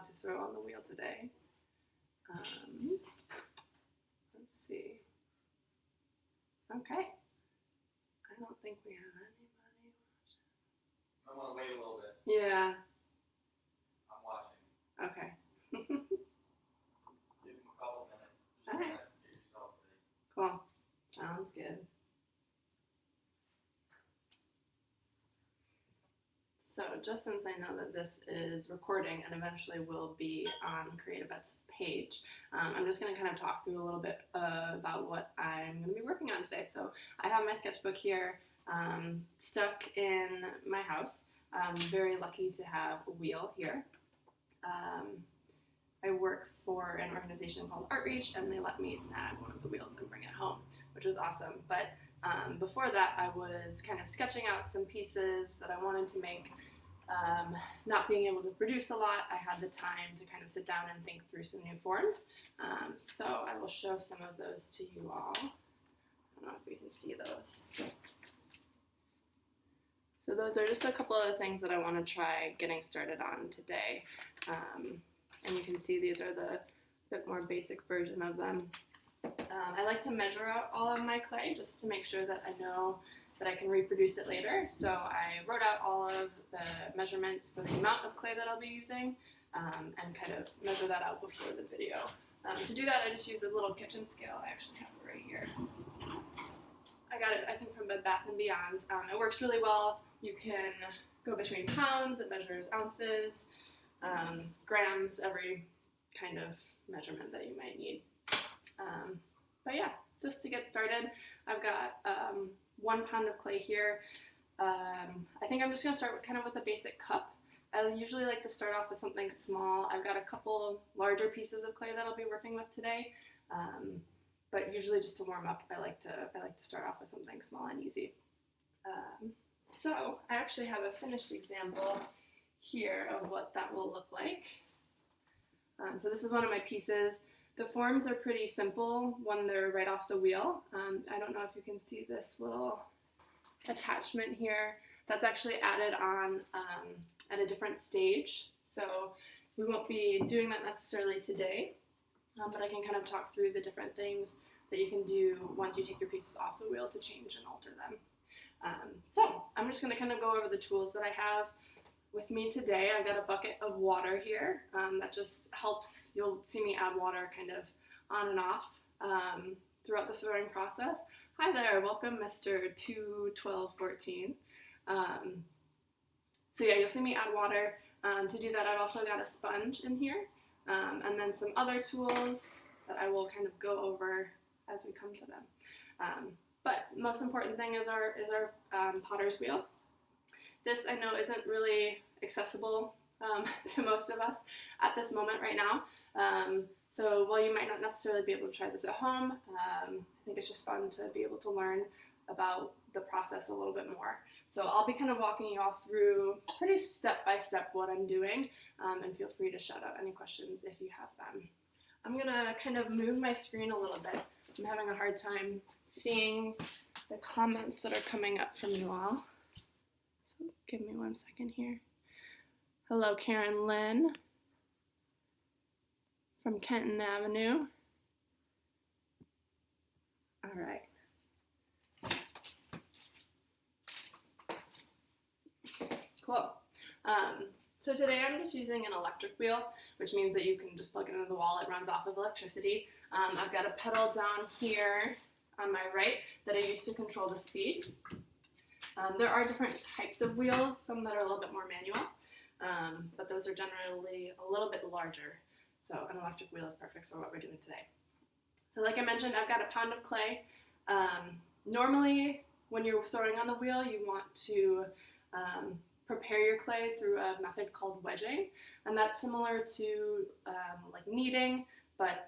allowed to throw on the wheel today. Let's see. Okay. I don't think we have anybody watching. I want to wait a little bit. Yeah. I'm watching. Okay. Give him a couple minutes. Just All right. get yourself ready. Cool. Sounds good. So just since I know that this is recording and eventually will be on CreatiVets' page, I'm just going to kind of talk through a little bit about what I'm going to be working on today. So I have my sketchbook here stuck in my house. I'm very lucky to have a wheel here. I work for an organization called Outreach, and they let me snag one of the wheels and bring it home, which was awesome. But before that, I was kind of sketching out some pieces that I wanted to make. Not being able to produce a lot, I had the time to kind of sit down and think through some new forms. So I will show some of those to you all. I don't know if we can see those. So those are just a couple of the things that I want to try getting started on today. And you can see these are the bit more basic version of them. I like to measure out all of my clay just to make sure that I know that I can reproduce it later. So I wrote out all of the measurements for the amount of clay that I'll be using and kind of measure that out before the video. To do that, I just use a little kitchen scale. I actually have it right here. I got it, I think, from Bed Bath & Beyond. It works really well. You can go between pounds, it measures ounces, grams, every kind of measurement that you might need. But yeah, just to get started, I've got 1 pound of clay here. I think I'm just going to start with a basic cup. I usually like to start off with something small. I've got a couple larger pieces of clay that I'll be working with today. But usually just to warm up, I like to start off with something small and easy. So I actually have a finished example here of what that will look like. So this is one of my pieces. The forms are pretty simple when they're right off the wheel. I don't know if you can see this little attachment here. That's actually added on at a different stage. So we won't be doing that necessarily today, but I can kind of talk through the different things that you can do once you take your pieces off the wheel to change and alter them. So I'm just going to kind of go over the tools that I have with me today. I've got a bucket of water here that just helps. You'll see me add water kind of on and off throughout the throwing process. Hi there, welcome Mr. 21214. So yeah, you'll see me add water. To do that, I've also got a sponge in here and then some other tools that I will kind of go over as we come to them. But most important thing is our potter's wheel. This I know isn't really accessible to most of us at this moment right now. So while you might not necessarily be able to try this at home, I think it's just fun to be able to learn about the process a little bit more. So I'll be kind of walking you all through pretty step-by-step what I'm doing, and feel free to shout out any questions if you have them. I'm gonna kind of move my screen a little bit. I'm having a hard time seeing the comments that are coming up from you all. So give me 1 second here. Hello, Karen Lynn from Kenton Avenue. All right. Cool. So today I'm just using an electric wheel, which means that you can just plug it into the wall. It runs off of electricity. I've got a pedal down here on my right that I use to control the speed. There are different types of wheels, some that are a little bit more manual, but those are generally a little bit larger. So an electric wheel is perfect for what we're doing today. So like I mentioned, I've got a pound of clay. Normally, when you're throwing on the wheel, you want to prepare your clay through a method called wedging, and that's similar to like kneading, but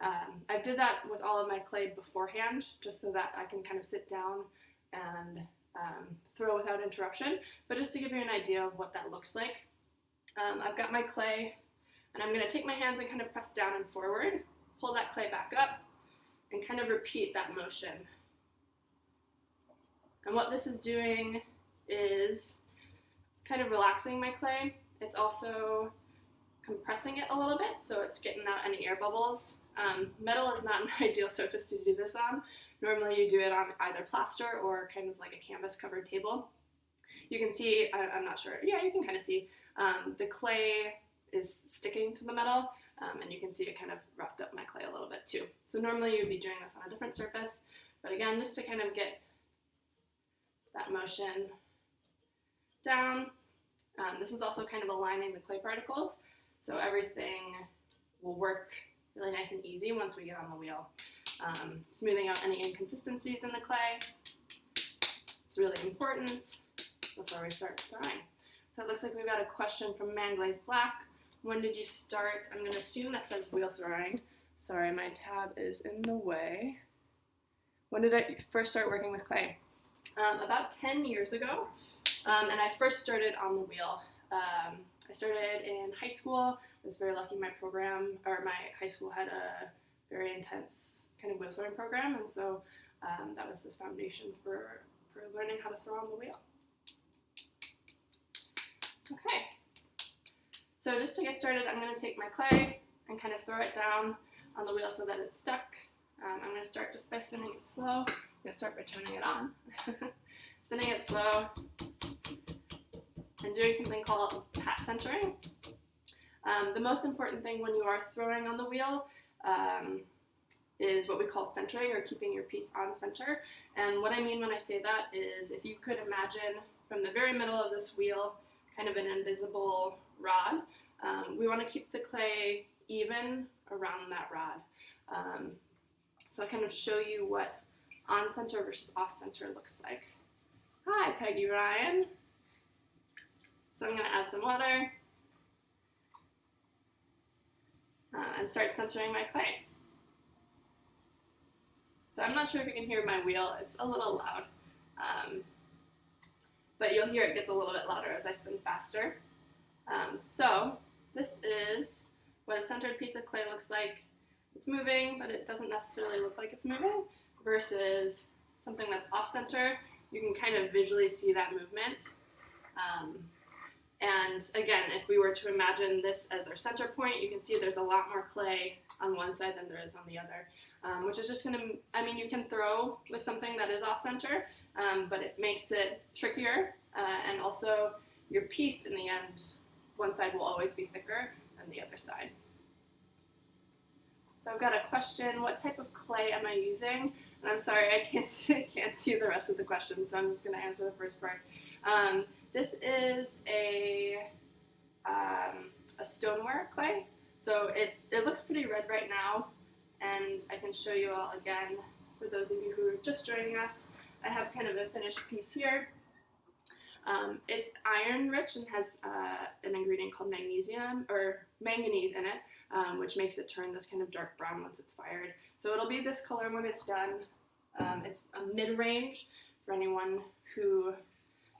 I did that with all of my clay beforehand, just so that I can kind of sit down and throw without interruption. But just to give you an idea of what that looks like, I've got my clay, and I'm going to take my hands and kind of press down and forward, pull that clay back up, and kind of repeat that motion. And what this is doing is kind of relaxing my clay. It's also compressing it a little bit so it's getting out any air bubbles. Metal is not an ideal surface to do this on. Normally you do it on either plaster or kind of like a canvas covered table. You can see, I'm not sure, yeah, you can kind of see the clay is sticking to the metal, and you can see it kind of roughed up my clay a little bit too. So normally you'd be doing this on a different surface, but again, just to kind of get that motion down. This is also kind of aligning the clay particles, so everything will work really nice and easy once we get on the wheel. Smoothing out any inconsistencies in the clay is really important before we start throwing. So it looks like we've got a question from Manglaze Black. When did you start? I'm going to assume that says wheel throwing. Sorry, my tab is in the way. When did I first start working with clay? About 10 years ago, and I first started on the wheel. I started in high school. I was very lucky my high school had a very intense kind of wheel throwing program, and so that was the foundation for learning how to throw on the wheel. Okay, so just to get started, I'm going to take my clay and kind of throw it down on the wheel so that it's stuck. I'm going to start just by spinning it slow. I'm going to start by turning it on. Spinning it slow and doing something called pat centering. The most important thing when you are throwing on the wheel is what we call centering, or keeping your piece on center. And what I mean when I say that is, if you could imagine from the very middle of this wheel kind of an invisible rod, we want to keep the clay even around that rod. So I kind of show you what on center versus off center looks like. Hi, Peggy Ryan. So I'm going to add some water and start centering my clay. So I'm not sure if you can hear my wheel. It's a little loud, but you'll hear it gets a little bit louder as I spin faster. So this is what a centered piece of clay looks like. It's moving, but it doesn't necessarily look like it's moving, versus something that's off-center. You can kind of visually see that movement. And again, if we were to imagine this as our center point, you can see there's a lot more clay on one side than there is on the other, which is just going to, I mean, you can throw with something that is off-center, but it makes it trickier, and also your piece in the end, one side will always be thicker than the other side. So I've got a question, what type of clay am I using? And I'm sorry, I can't see the rest of the question, so I'm just going to answer the first part. This is a stoneware clay. So it looks pretty red right now, and I can show you all again for those of you who are just joining us. I have kind of a finished piece here. It's iron rich and has an ingredient called manganese in it, which makes it turn this kind of dark brown once it's fired. So it'll be this color when it's done. It's a mid-range for anyone who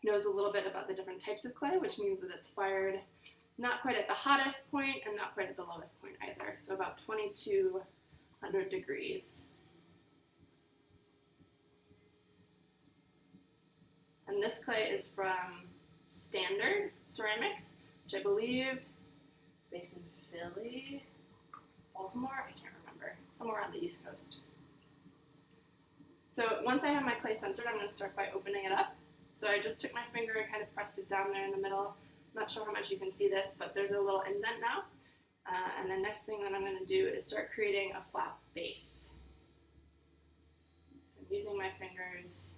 knows a little bit about the different types of clay, which means that it's fired not quite at the hottest point and not quite at the lowest point either. So about 2200 degrees. And this clay is from Standard Ceramics, which I believe is based in Philly, Baltimore, I can't remember, somewhere on the East Coast. So once I have my clay centered, I'm going to start by opening it up. So I just took my finger and kind of pressed it down there in the middle. I'm not sure how much you can see this, but there's a little indent now. And the next thing that I'm going to do is start creating a flat base. So I'm using my fingers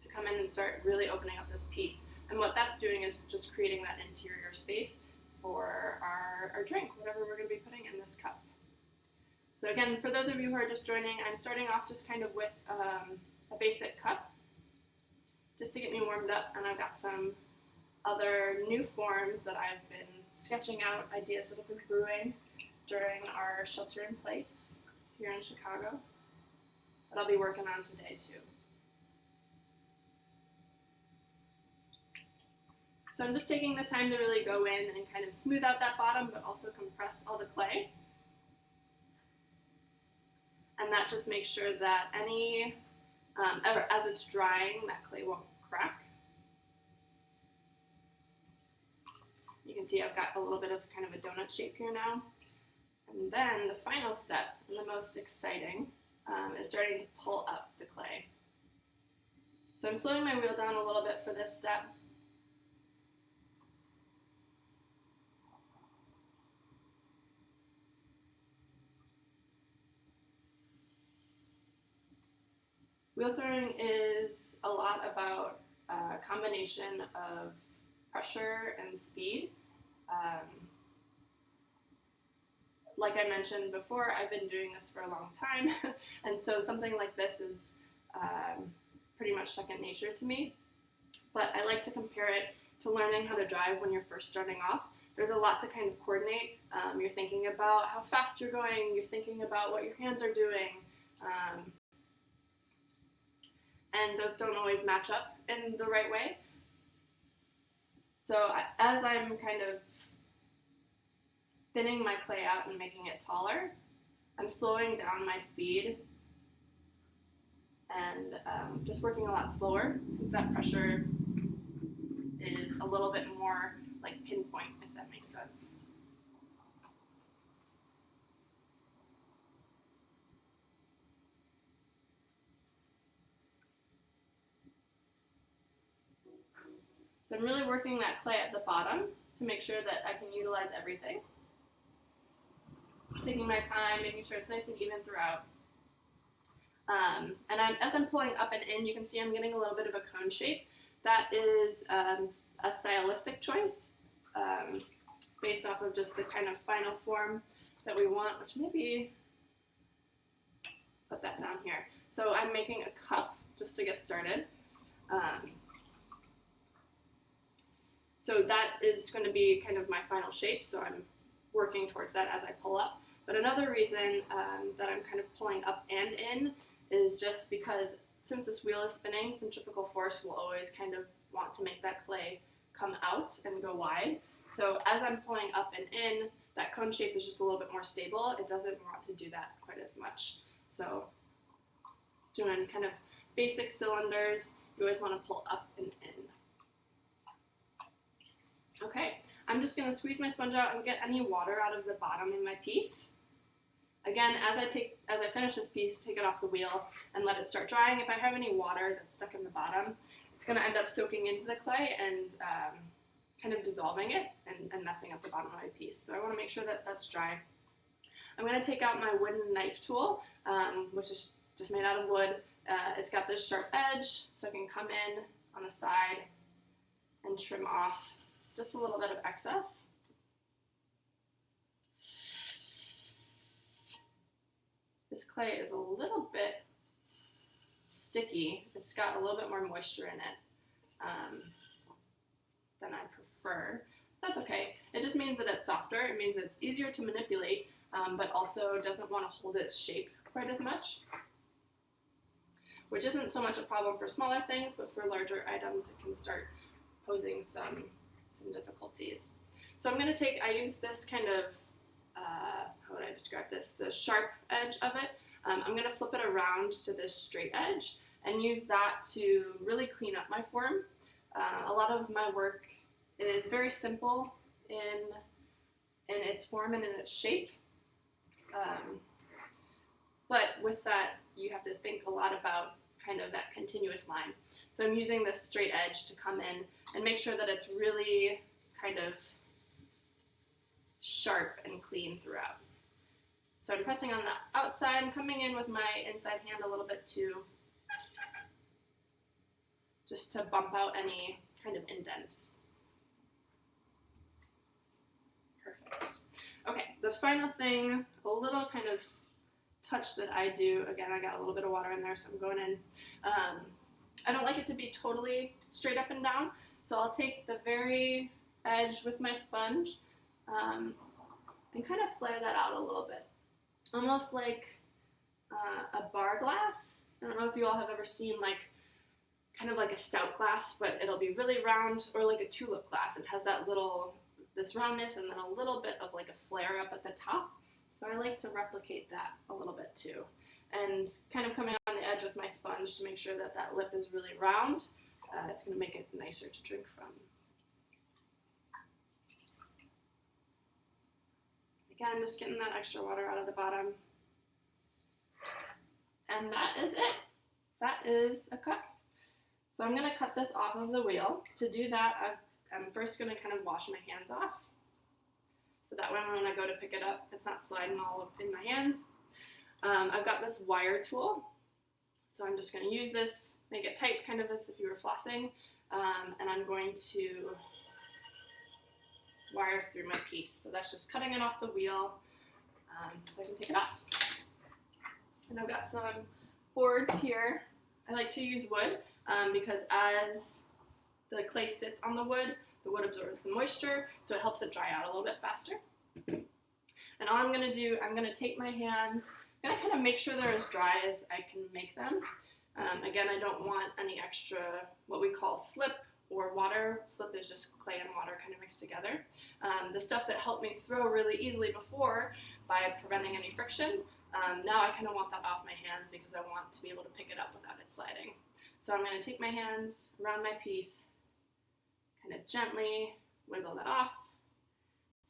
to come in and start really opening up this piece. And what that's doing is just creating that interior space for our drink, whatever we're going to be putting in this cup. So again, for those of you who are just joining, I'm starting off just kind of with a basic cup, just to get me warmed up, and I've got some other new forms that I've been sketching out, ideas that have been brewing during our shelter in place here in Chicago that I'll be working on today too. So I'm just taking the time to really go in and kind of smooth out that bottom, but also compress all the clay. And that just makes sure that as it's drying, that clay won't crack. can see I've got a little bit of kind of a donut shape here now. And then the final step, and the most exciting, is starting to pull up the clay. So I'm slowing my wheel down a little bit for this step. Wheel throwing is a lot about a combination of pressure and speed. Like I mentioned before, I've been doing this for a long time, and so something like this is pretty much second nature to me. But I like to compare it to learning how to drive when you're first starting off. There's a lot to kind of coordinate. You're thinking about how fast you're going, you're thinking about what your hands are doing, and those don't always match up in the right way. So as I'm kind of thinning my clay out and making it taller, I'm slowing down my speed and just working a lot slower, since that pressure is a little bit more like pinpoint, if that makes sense. So I'm really working that clay at the bottom to make sure that I can utilize everything. Taking my time, making sure it's nice and even throughout. And as I'm pulling up and in, you can see I'm getting a little bit of a cone shape. That is a stylistic choice based off of just the kind of final form that we want, which maybe put that down here. So I'm making a cup just to get started. So that is going to be kind of my final shape, so I'm working towards that as I pull up. But another reason that I'm kind of pulling up and in is just because since this wheel is spinning, centrifugal force will always kind of want to make that clay come out and go wide. So as I'm pulling up and in, that cone shape is just a little bit more stable. It doesn't want to do that quite as much. So doing kind of basic cylinders, you always want to pull up and in. Okay, I'm just going to squeeze my sponge out and get any water out of the bottom in my piece. Again, as I finish this piece, take it off the wheel and let it start drying. If I have any water that's stuck in the bottom, it's going to end up soaking into the clay and kind of dissolving it and messing up the bottom of my piece. So I want to make sure that that's dry. I'm going to take out my wooden knife tool, which is just made out of wood. It's got this sharp edge, so I can come in on the side and trim off just a little bit of excess. This clay is a little bit sticky. It's got a little bit more moisture in it than I prefer. That's okay. It just means that it's softer. It means it's easier to manipulate, but also doesn't want to hold its shape quite as much, which isn't so much a problem for smaller things, but for larger items, it can start posing some difficulties. So I'm going to I use this kind of, how would I describe this, the sharp edge of it. I'm going to flip it around to this straight edge and use that to really clean up my form. A lot of my work is very simple in its form and in its shape. But with that, you have to think a lot about kind of that continuous line. So I'm using this straight edge to come in and make sure that it's really kind of sharp and clean throughout. So I'm pressing on the outside and coming in with my inside hand a little bit too, just to bump out any kind of indents. Perfect. Okay, the final thing, a little kind of touch that I do, again, I got a little bit of water in there, so I'm going in. I don't like it to be totally straight up and down, so I'll take the very edge with my sponge and kind of flare that out a little bit. Almost like a bar glass. I don't know if you all have ever seen kind of like a stout glass, but it'll be really round, or like a tulip glass. It has this roundness and then a little bit of like a flare up at the top. So I like to replicate that a little bit too. And kind of coming on the edge with my sponge to make sure that that lip is really round. It's going to make it nicer to drink from. Again, just getting that extra water out of the bottom. And that is it. That is a cut. So I'm going to cut this off of the wheel. To do that, I'm first going to kind of wash my hands off. So that way when I go to pick it up, it's not sliding all up in my hands. I've got this wire tool. So I'm just going to use this, make it tight kind of as if you were flossing. And I'm going to wire through my piece. So that's just cutting it off the wheel so I can take it off. And I've got some boards here. I like to use wood because as the clay sits on the wood absorbs the moisture, so it helps it dry out a little bit faster. And all I'm going to do, I'm going to take my hands, I'm going to kind of make sure they're as dry as I can make them. Again, I don't want any extra what we call slip or water. Slip is just clay and water kind of mixed together. The stuff that helped me throw really easily before by preventing any friction, now I kind of want that off my hands because I want to be able to pick it up without it sliding. So I'm going to take my hands around my piece, kind of gently wiggle that off,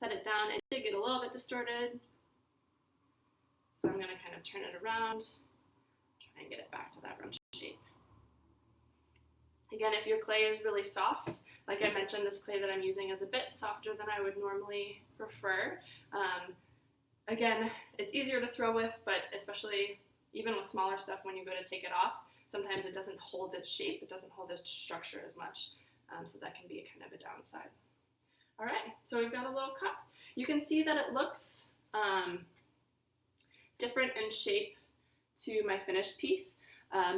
set it down. It did get a little bit distorted, so I'm going to kind of turn it around, try and get it back to that round shape. Again, if your clay is really soft, like I mentioned, this clay that I'm using is a bit softer than I would normally prefer. Again, it's easier to throw with, but especially even with smaller stuff, when you go to take it off, sometimes it doesn't hold its shape, it doesn't hold its structure as much, so that can be kind of a downside. All right, so we've got a little cup. You can see that it looks different in shape to my finished piece,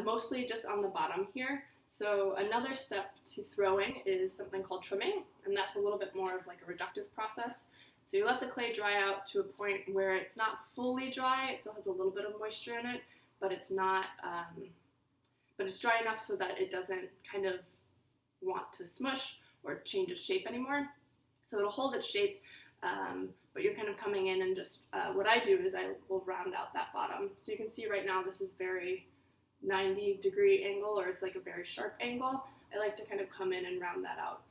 mostly just on the bottom here. So another step to throwing is something called trimming, and that's a little bit more of like a reductive process. So you let the clay dry out to a point where it's not fully dry, it still has a little bit of moisture in it, but it's not, but it's dry enough so that it doesn't kind of want to smush or change its shape anymore. So it'll hold its shape, but you're kind of coming in and just, what I do is I will round out that bottom. So you can see right now this is very 90-degree angle, or it's like a very sharp angle. I like to kind of come in and round that out.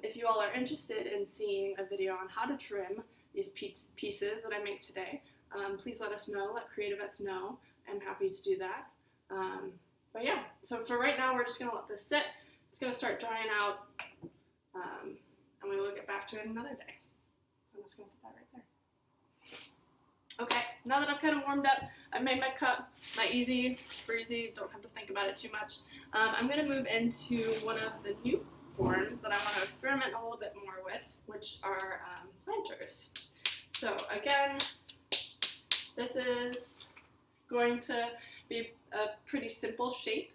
If you all are interested in seeing a video on how to trim these pieces that I make today, please let us know, let CreatiVets know. I'm happy to do that. But yeah, so for right now, we're just gonna let this sit. It's gonna start drying out, and we will get back to it another day. So I'm just gonna put that right there. Okay, now that I've kind of warmed up, I've made my cup, my easy, breezy, don't have to think about it too much. I'm gonna move into one of the new forms that I want to experiment a little bit more with, which are planters. So again, this is going to be a pretty simple shape,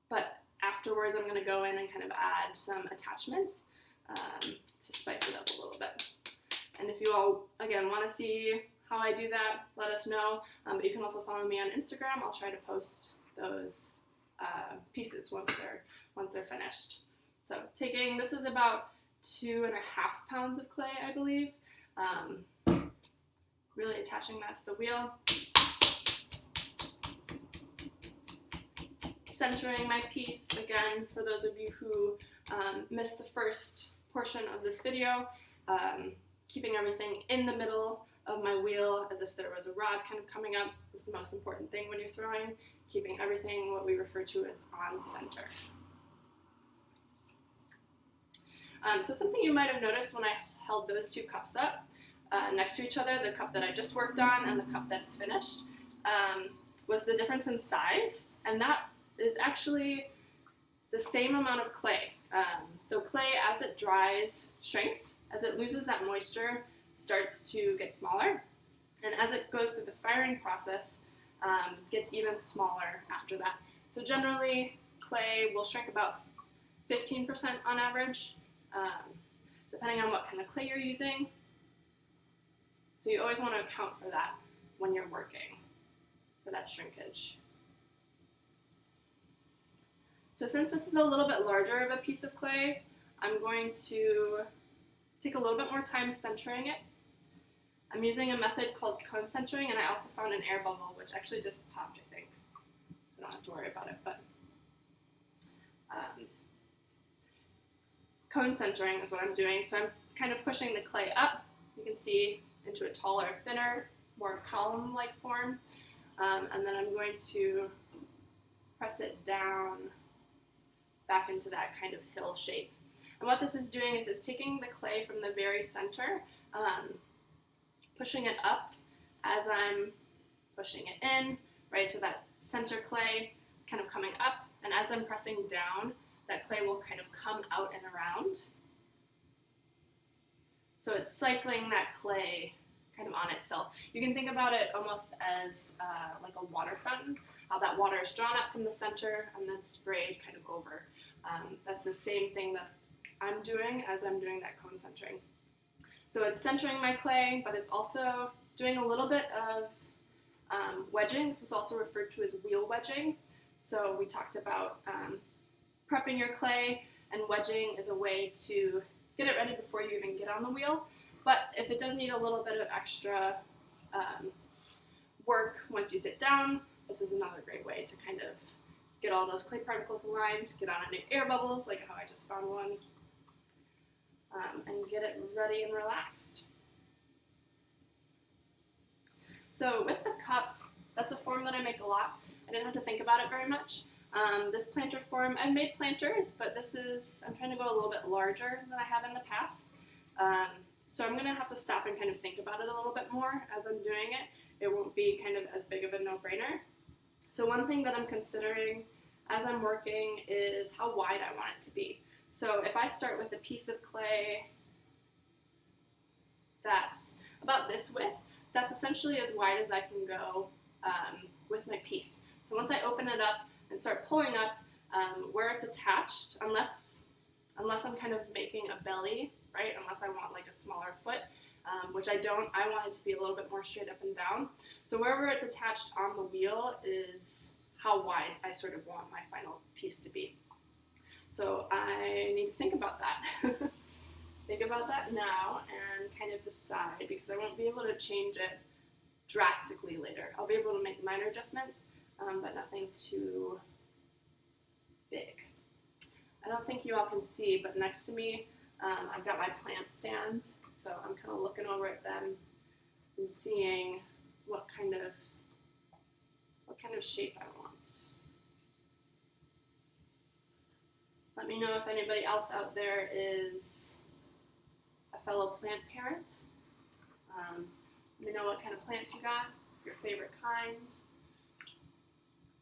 but afterwards I'm going to go in and kind of add some attachments to spice it up a little bit. And if you all, again, want to see how I do that, let us know. But you can also follow me on Instagram. I'll try to post those pieces once they're finished. So this is about 2.5 pounds of clay, I believe. Really attaching that to the wheel. Centering my piece, again, for those of you who missed the first portion of this video, keeping everything in the middle of my wheel as if there was a rod kind of coming up is the most important thing when you're throwing, keeping everything what we refer to as on center. So something you might have noticed when I held those two cups up next to each other, the cup that I just worked on and the cup that's finished, was the difference in size, and that is actually the same amount of clay. So clay, as it dries, shrinks. As it loses that moisture, starts to get smaller, and as it goes through the firing process, gets even smaller after that. So generally, clay will shrink about 15% on average, depending on what kind of clay you're using. So you always want to account for that when you're working, for that shrinkage. So since this is a little bit larger of a piece of clay, I'm going to take a little bit more time centering it. I'm using a method called cone centering, and I also found an air bubble, which actually just popped, I think. I don't have to worry about it, but cone centering is what I'm doing. So I'm kind of pushing the clay up you can see, into a taller, thinner, more column-like form. And then I'm going to press it down back into that kind of hill shape. And what this is doing is it's taking the clay from the very center, pushing it up as I'm pushing it in, right? So that center clay is kind of coming up, and as I'm pressing down, that clay will kind of come out and around. So it's cycling that clay kind of on itself. You can think about it almost as like a water fountain, how that water is drawn up from the center and then sprayed kind of over. That's the same thing that I'm doing as I'm doing that cone centering. So it's centering my clay, but it's also doing a little bit of wedging. This is also referred to as wheel wedging. So we talked about prepping your clay, and wedging is a way to get it ready before you even get on the wheel. But if it does need a little bit of extra work once you sit down, this is another great way to kind of get all those clay particles aligned, get on any air bubbles, like how I just found one, and get it ready and relaxed. So with the cup, that's a form that I make a lot. I didn't have to think about it very much. This planter form, I've made planters, but this is, I'm trying to go a little bit larger than I have in the past. So I'm gonna have to stop and kind of think about it a little bit more as I'm doing it. It won't be kind of as big of a no-brainer. So one thing that I'm considering as I'm working is how wide I want it to be. So if I start with a piece of clay that's about this width, that's essentially as wide as I can go with my piece. So once I open it up and start pulling up where it's attached, unless I'm kind of making a belly, right? Unless I want like a smaller foot, which I don't. I want it to be a little bit more straight up and down. So wherever it's attached on the wheel is how wide I sort of want my final piece to be. So I need to think about that. Think about that now and kind of decide, because I won't be able to change it drastically later. I'll be able to make minor adjustments, but nothing too big. I don't think you all can see, but next to me, I've got my plant stands, so I'm kind of looking over at them and seeing what kind of shape I want. Let me know if anybody else out there is a fellow plant parent. Let me know what kind of plants you got, your favorite kind.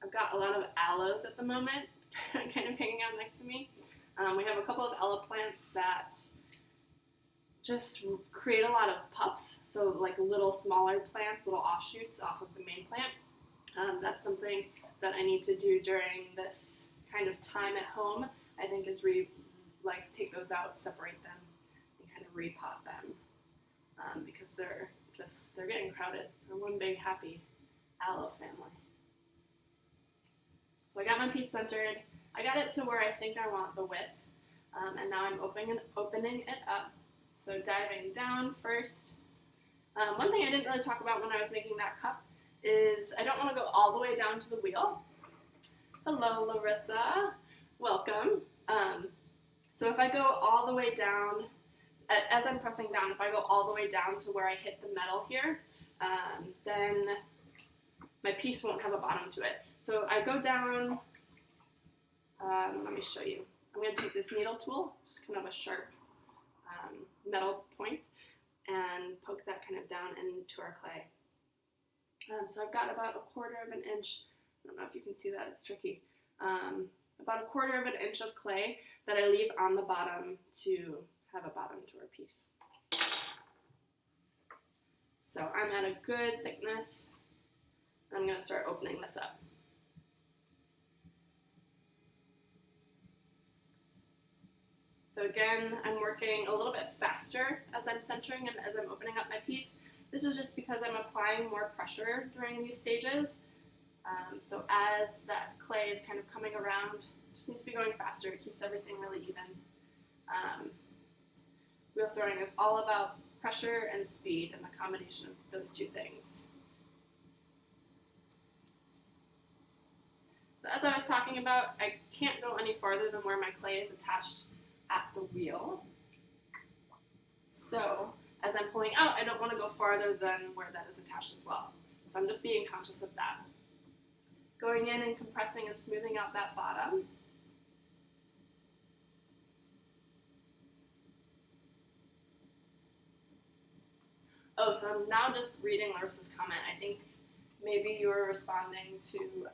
I've got a lot of aloes at the moment, kind of hanging out next to me. We have a couple of aloe plants that just create a lot of pups, so like little smaller plants, little offshoots off of the main plant. That's something that I need to do during this kind of time at home. I think is take those out, separate them, and kind of repot them because they're getting crowded. They're one big happy aloe family. So I got my piece centered. I got it to where I think I want the width, and now I'm opening it up. So diving down first. One thing I didn't really talk about when I was making that cup is I don't want to go all the way down to the wheel. Hello, Larissa. Welcome. So if I go all the way down, as I'm pressing down, if I go all the way down to where I hit the metal here, then my piece won't have a bottom to it. So I go down, let me show you. I'm going to take this needle tool, just kind of a sharp metal point, and poke that kind of down into our clay. So I've got about 1/4 of an inch, I don't know if you can see that, it's tricky, about 1/4 of an inch of clay that I leave on the bottom to have a bottom to our piece. So I'm at a good thickness. I'm going to start opening this up. So again, I'm working a little bit faster as I'm centering and as I'm opening up my piece. This is just because I'm applying more pressure during these stages. So as that clay is kind of coming around, it just needs to be going faster. It keeps everything really even. Wheel throwing is all about pressure and speed and the combination of those two things. So as I was talking about, I can't go any farther than where my clay is attached at the wheel. So as as I'm pulling out, I don't want to go farther than where that is attached as well. So I'm just being conscious of that. Going in and compressing and smoothing out that bottom. Oh, so I'm now just reading Larissa's comment. I think maybe you were responding to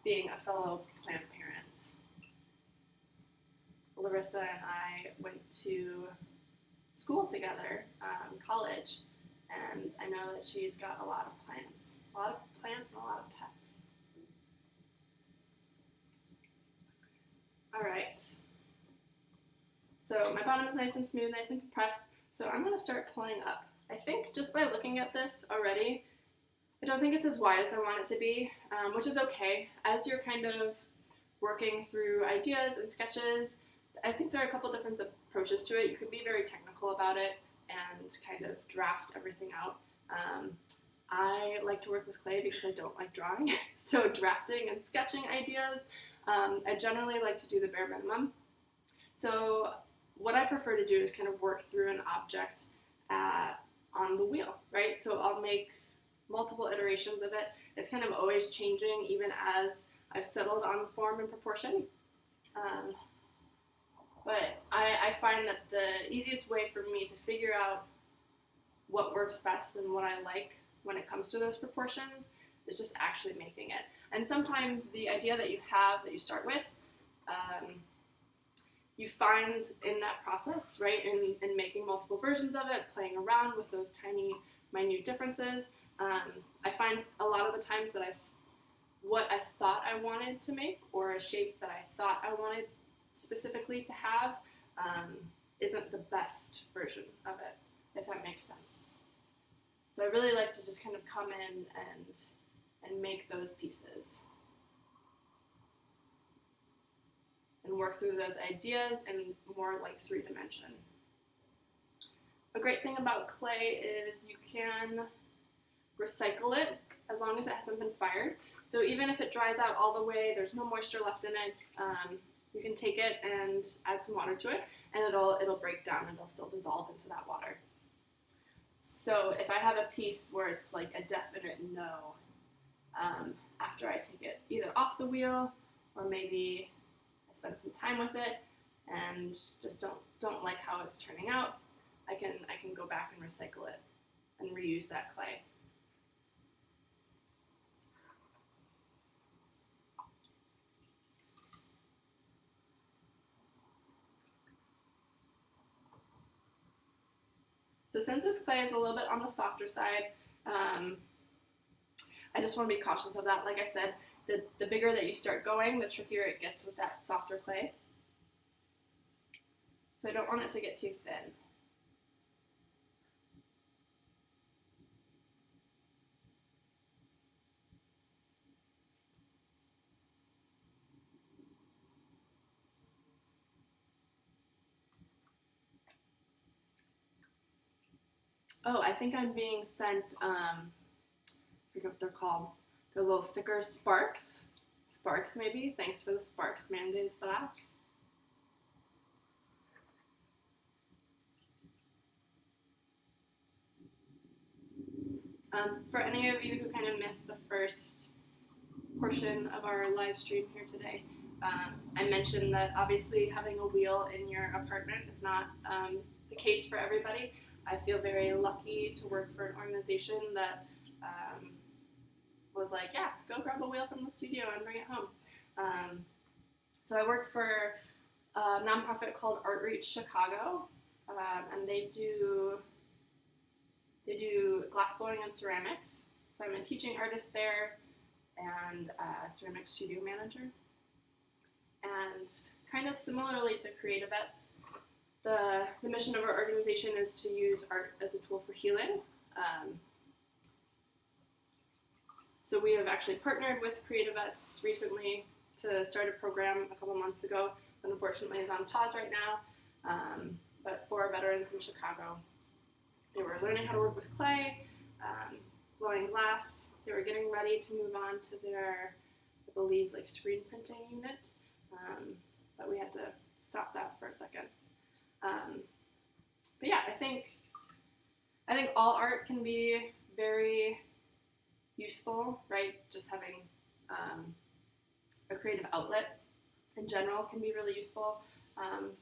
being a fellow plant parent. Larissa and I went to school together, college, and I know that she's got a lot of plants and a lot of pets. All right. So my bottom is nice and smooth, nice and compressed. So I'm going to start pulling up. I think just by looking at this already, I don't think it's as wide as I want it to be, which is okay. As you're kind of working through ideas and sketches, I think there are a couple different approaches to it. You could be very technical about it and kind of draft everything out. I like to work with clay because I don't like drawing, so drafting and sketching ideas, I generally like to do the bare minimum. So what I prefer to do is kind of work through an object on the wheel, right? So I'll make multiple iterations of it. It's kind of always changing even as I've settled on the form and proportion. But I find that the easiest way for me to figure out what works best and what I like when it comes to those proportions is just actually making it. And sometimes the idea that you have, that you start with, you find in that process, right, in making multiple versions of it, playing around with those tiny, minute differences, I find a lot of the times that what I thought I wanted to make, or a shape that I thought I wanted specifically to have, isn't the best version of it, if that makes sense. So I really like to just kind of come in and make those pieces and work through those ideas in more like 3-dimension. A great thing about clay is you can recycle it as long as it hasn't been fired. So even if it dries out all the way, there's no moisture left in it, you can take it and add some water to it, and it'll break down and it'll still dissolve into that water. So if I have a piece where it's like a definite no, after I take it either off the wheel or maybe I spend some time with it and just don't like how it's turning out, I can go back and recycle it and reuse that clay. So since this clay is a little bit on the softer side, I just want to be cautious of that. Like I said, the bigger that you start going, the trickier it gets with that softer clay. So I don't want it to get too thin. Oh, I think I'm being sent, I forget what they're called. They're little stickers, Sparks. Sparks, maybe. Thanks for the Sparks, Mandays Black. For any of you who kind of missed the first portion of our live stream here today, I mentioned that obviously having a wheel in your apartment is not the case for everybody. I feel very lucky to work for an organization that was like, yeah, go grab a wheel from the studio and bring it home. So I work for a nonprofit called Art Reach Chicago, and they do glass blowing and ceramics. So I'm a teaching artist there and a ceramic studio manager. And kind of similarly to CreatiVets, the mission of our organization is to use art as a tool for healing. So we have actually partnered with CreatiVets recently to start a program a couple months ago that unfortunately is on pause right now, but for veterans in Chicago. They were learning how to work with clay, blowing glass. They were getting ready to move on to their, I believe, like screen printing unit, but we had to stop that for a second. But yeah, I think I think all art can be very useful, right? Just having a creative outlet in general can be really useful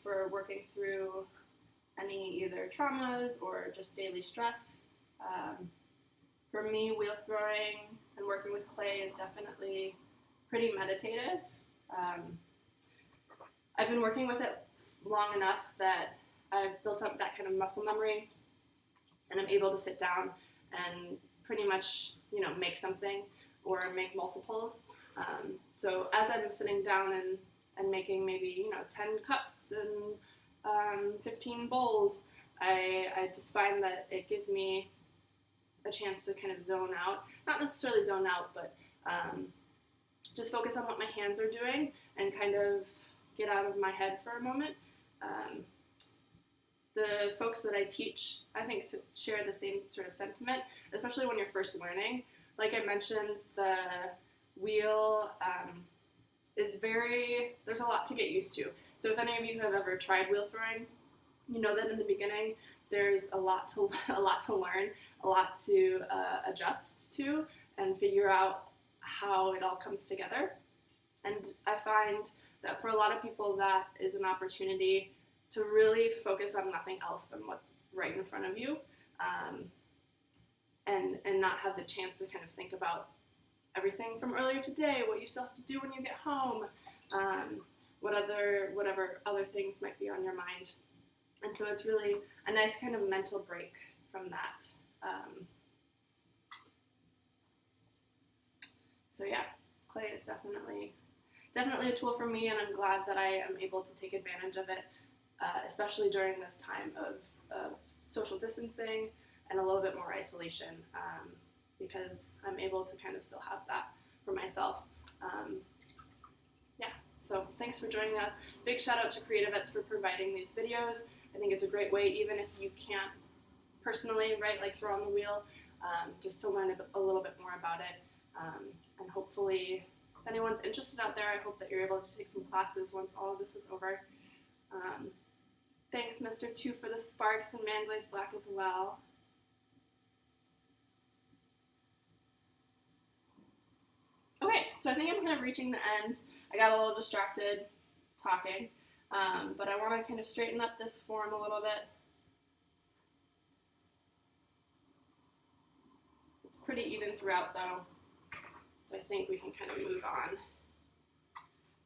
for working through any either traumas or just daily stress. For me, wheel throwing and working with clay is definitely pretty meditative. I've been working with it long enough that I've built up that kind of muscle memory, and I'm able to sit down and pretty much, make something or make multiples. So as I'm sitting down and making maybe, 10 cups and 15 bowls, I just find that it gives me a chance to kind of zone out. Not necessarily zone out, but just focus on what my hands are doing and kind of get out of my head for a moment. The folks that I teach, I think, share the same sort of sentiment, especially when you're first learning. Like I mentioned, the wheel there's a lot to get used to. So if any of you have ever tried wheel throwing, you know that in the beginning there's a lot to learn, a lot to adjust to, and figure out how it all comes together. And I find that for a lot of people that is an opportunity to really focus on nothing else than what's right in front of you, and not have the chance to kind of think about everything from earlier today, what you still have to do when you get home, whatever other things might be on your mind. And so it's really a nice kind of mental break from that. So yeah, clay is definitely a tool for me, and I'm glad that I am able to take advantage of it, especially during this time of social distancing and a little bit more isolation, because I'm able to kind of still have that for myself. So thanks for joining us. Big shout out to CreatiVets for providing these videos. I think it's a great way, even if you can't personally, right, like throw on the wheel, just to learn a little bit more about it. And hopefully, if anyone's interested out there, I hope that you're able to take some classes once all of this is over. Thanks, Mr. 2, for the sparks, and Manglaze Black as well. Okay, so I think I'm kind of reaching the end. I got a little distracted talking, but I want to kind of straighten up this form a little bit. It's pretty even throughout though, so I think we can kind of move on.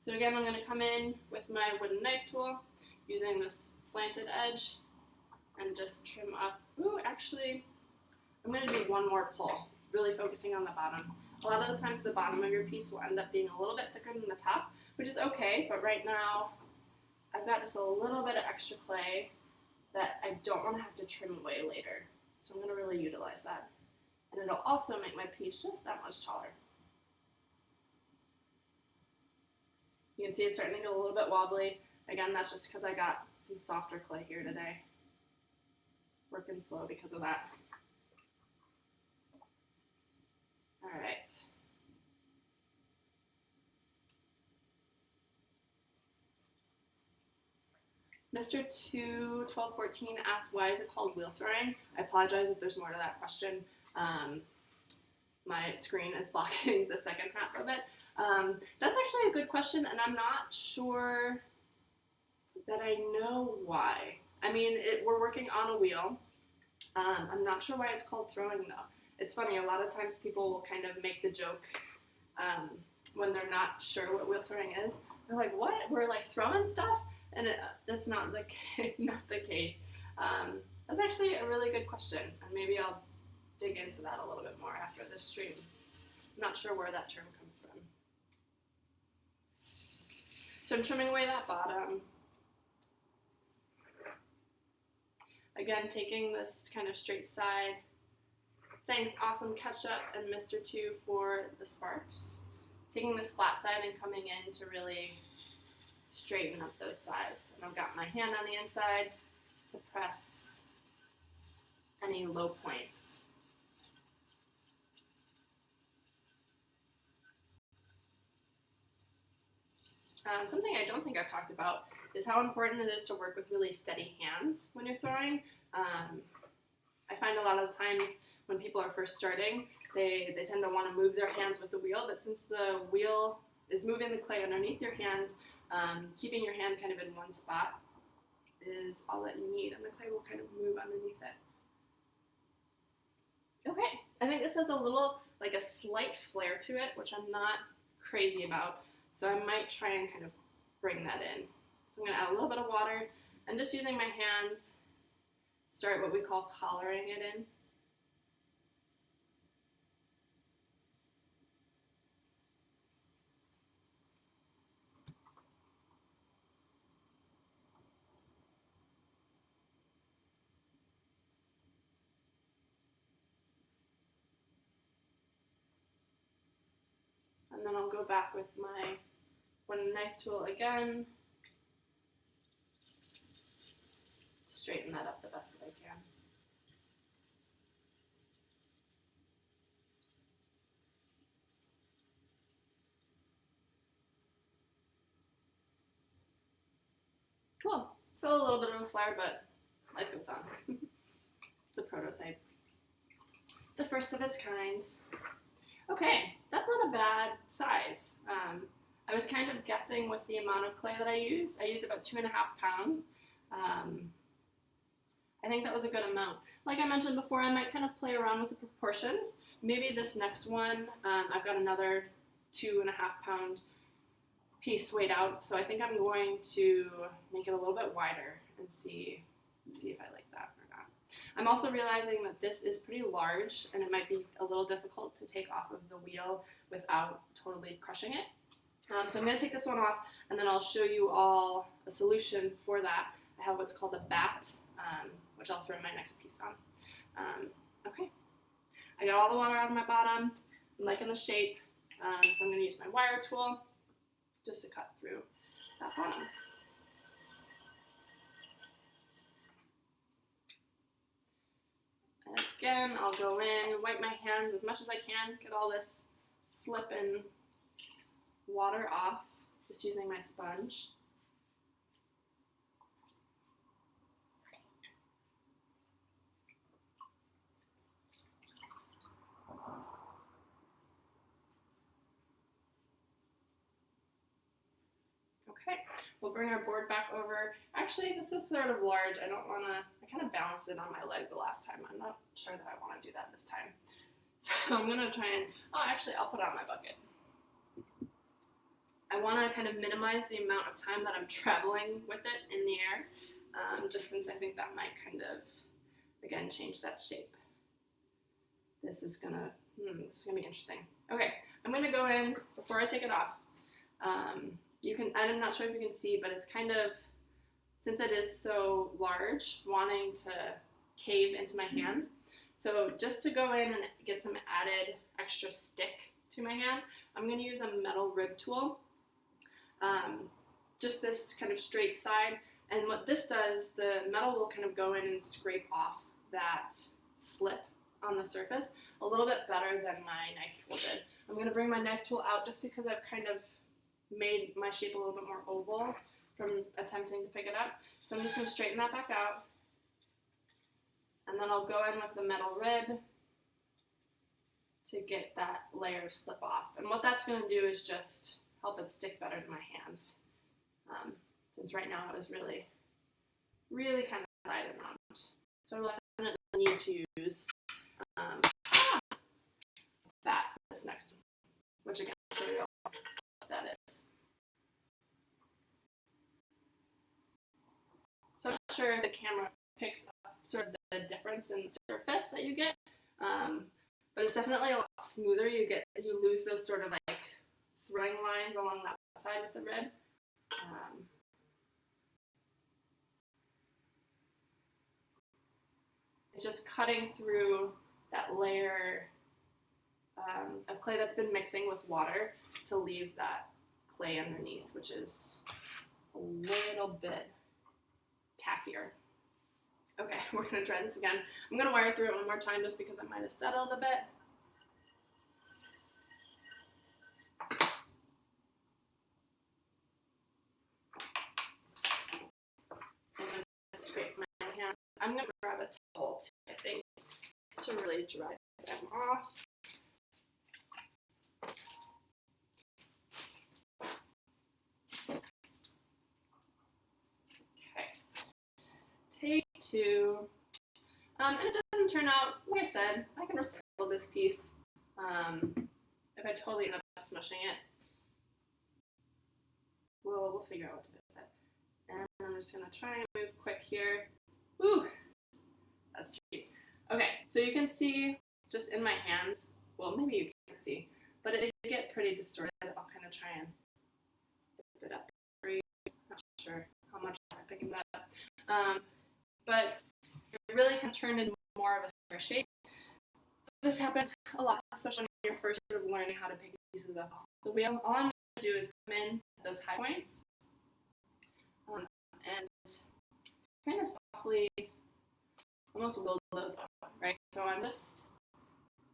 So again, I'm going to come in with my wooden knife tool using this slanted edge and just trim up. Ooh, actually, I'm going to do one more pull, really focusing on the bottom. A lot of the times the bottom of your piece will end up being a little bit thicker than the top, which is okay, but right now I've got just a little bit of extra clay that I don't want to have to trim away later. So I'm going to really utilize that. And it'll also make my piece just that much taller. You can see it's starting to get a little bit wobbly. Again, that's just because I got some softer clay here today. Working slow because of that. All right. Mr. 21214 asked, why is it called wheel throwing? I apologize if there's more to that question. My screen is blocking the second half of it. That's actually a good question, and I'm not sure that I know why. I mean, we're working on a wheel. I'm not sure why it's called throwing, though. It's funny, a lot of times people will kind of make the joke when they're not sure what wheel throwing is. They're like, what? We're like throwing stuff? And that's not the case. That's actually a really good question, and maybe I'll dig into that a little bit more after this stream. I'm not sure where that term comes from. So I'm trimming away that bottom. Again, taking this kind of straight side. Thanks, Awesome Ketchup and Mr. 2 for the sparks. Taking this flat side and coming in to really straighten up those sides. And I've got my hand on the inside to press any low points. Something I don't think I've talked about is how important it is to work with really steady hands when you're throwing. I find a lot of times when people are first starting, they tend to want to move their hands with the wheel, but since the wheel is moving the clay underneath your hands, keeping your hand kind of in one spot is all that you need, and the clay will kind of move underneath it. Okay, I think this has a little, like a slight flare to it, which I'm not crazy about, so I might try and kind of bring that in. So I'm going to add a little bit of water, and just using my hands, start what we call collaring it in. And then I'll go back with my one knife tool again to straighten that up the best that I can. Cool. Still a little bit of a flare, but life goes on. It's a prototype. The first of its kind. Okay, that's not a bad size. I was kind of guessing with the amount of clay that I used. I used about 2.5 pounds. I think that was a good amount. Like I mentioned before, I might kind of play around with the proportions. Maybe this next one, I've got another 2.5 pound piece weighed out, so I think I'm going to make it a little bit wider and see if I like that or not. I'm also realizing that this is pretty large and it might be a little difficult to take off of the wheel without totally crushing it. So I'm going to take this one off, and then I'll show you all a solution for that. I have what's called a bat, which I'll throw my next piece on. Okay, I got all the water out of my bottom. I'm liking the shape, so I'm going to use my wire tool just to cut through that bottom. And again, I'll go in, wipe my hands as much as I can, get all this slip and water off, just using my sponge. Okay, we'll bring our board back over. Actually, this is sort of large. I kind of balanced it on my leg the last time. I'm not sure that I want to do that this time. So I'm going to try and, actually, I'll put on my bucket. I want to kind of minimize the amount of time that I'm traveling with it in the air, just since I think that might kind of, again, change that shape. This is going to be interesting. Okay, I'm going to go in, before I take it off, I'm not sure if you can see, but it's kind of, since it is so large, wanting to cave into my hand. So just to go in and get some added extra stick to my hands, I'm going to use a metal rib tool. Just this kind of straight side, and what this does, the metal will kind of go in and scrape off that slip on the surface a little bit better than my knife tool did. I'm going to bring my knife tool out just because I've kind of made my shape a little bit more oval from attempting to pick it up. So I'm just going to straighten that back out, and then I'll go in with the metal rib to get that layer of slip off. And what that's going to do is just help it stick better to my hands. Since right now it was really kind of side and round. So I definitely need to use that for this next one, which again, I'll show you what that is. So I'm not sure if the camera picks up sort of the difference in surface that you get, but it's definitely a lot smoother. You lose those sort of like throwing lines along that side with the rib. It's just cutting through that layer of clay that's been mixing with water to leave that clay underneath, which is a little bit tackier. Okay, we're going to try this again. I'm going to wire through it one more time just because I might have settled a bit. I'm going to scrape my hands. I'm going to grab a towel too, I think. to really dry them off. Okay, take two. And if it doesn't turn out, like I said, I can recycle this piece if I totally end up smushing it. We'll figure out what to do with it. And I'm just going to try and move quick here. Woo! That's cheap. Okay, so you can see just in my hands, well, maybe you can't see, but it did get pretty distorted. I'll kind of try and dip it up for you. Not sure how much that's picking that up. But it really kind of turned into more of a square shape. So this happens a lot, especially when you're first sort of learning how to pick pieces up off the wheel. All I'm going to do is come in at those high points and kind of softly almost wiggle those up, right? So I'm just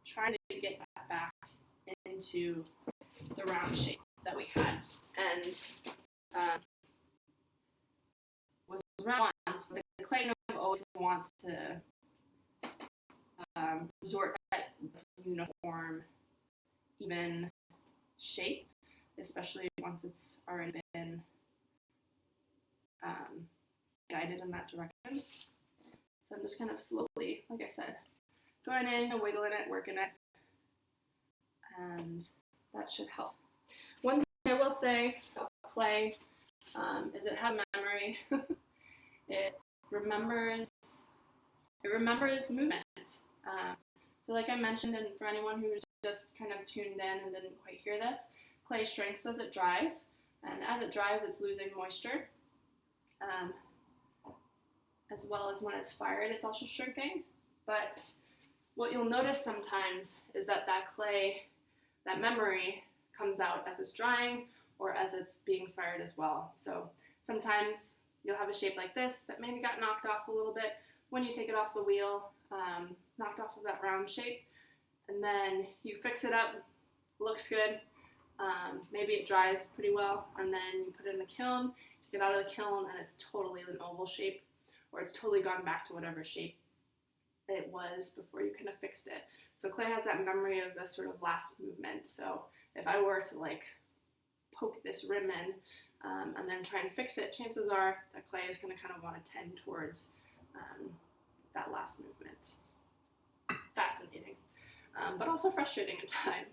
trying to get that back into the round shape that we had. And was round once, the clay kind of always wants to resort to that uniform, even shape, especially once it's already been guided in that direction. So I'm just kind of slowly, like I said, going in and wiggling it, working it, and that should help. One thing I will say about clay is it has memory. It remembers movement. So like I mentioned, and for anyone who was just kind of tuned in and didn't quite hear this, clay shrinks as it dries, and as it dries, it's losing moisture. As well as when it's fired, it's also shrinking. But what you'll notice sometimes is that clay, that memory, comes out as it's drying or as it's being fired as well. So sometimes you'll have a shape like this that maybe got knocked off a little bit when you take it off the wheel, knocked off of that round shape, and then you fix it up, looks good, maybe it dries pretty well, and then you put it in the kiln, take it out of the kiln, and it's totally an oval shape, or it's totally gone back to whatever shape it was before you kind of fixed it. So clay has that memory of the sort of last movement. So if I were to like poke this rim in and then try and fix it, chances are that clay is going to kind of want to tend towards that last movement. Fascinating, but also frustrating at times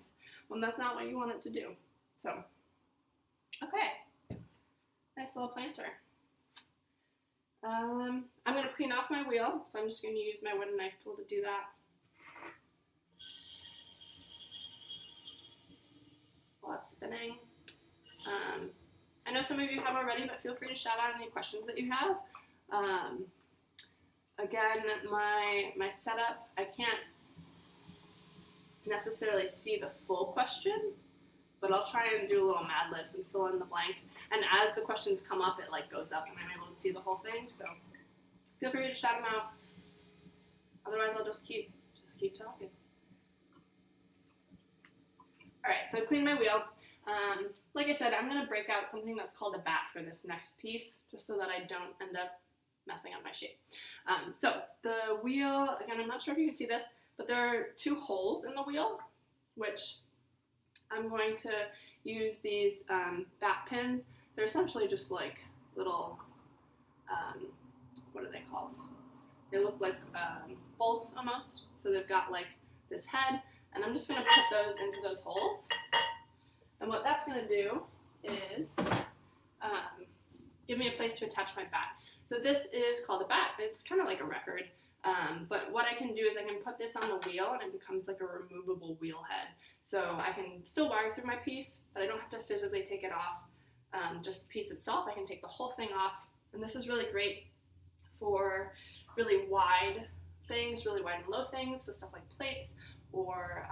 when that's not what you want it to do. So, okay, nice little planter. I'm going to clean off my wheel, so I'm just going to use my wooden knife tool to do that. While it's spinning. I know some of you have already, but feel free to shout out any questions that you have. Again, my setup, I can't necessarily see the full question, but I'll try and do little Mad Libs and fill in the blank. And as the questions come up, it like goes up and I'm able to see the whole thing. So feel free to shout them out. Otherwise, I'll just keep talking. All right, so I cleaned my wheel. Like I said, I'm going to break out something that's called a bat for this next piece, just so that I don't end up messing up my shape. So the wheel, again, I'm not sure if you can see this, but there are two holes in the wheel, which I'm going to use these bat pins. They're essentially just like little, what are they called? They look like bolts almost. So they've got like this head, and I'm just going to put those into those holes. And what that's going to do is give me a place to attach my bat. So this is called a bat. It's kind of like a record. But what I can do is I can put this on the wheel and it becomes like a removable wheel head. So I can still wire through my piece, but I don't have to physically take it off. Just the piece itself, I can take the whole thing off. And this is really great for really wide things, really wide and low things, so stuff like plates, or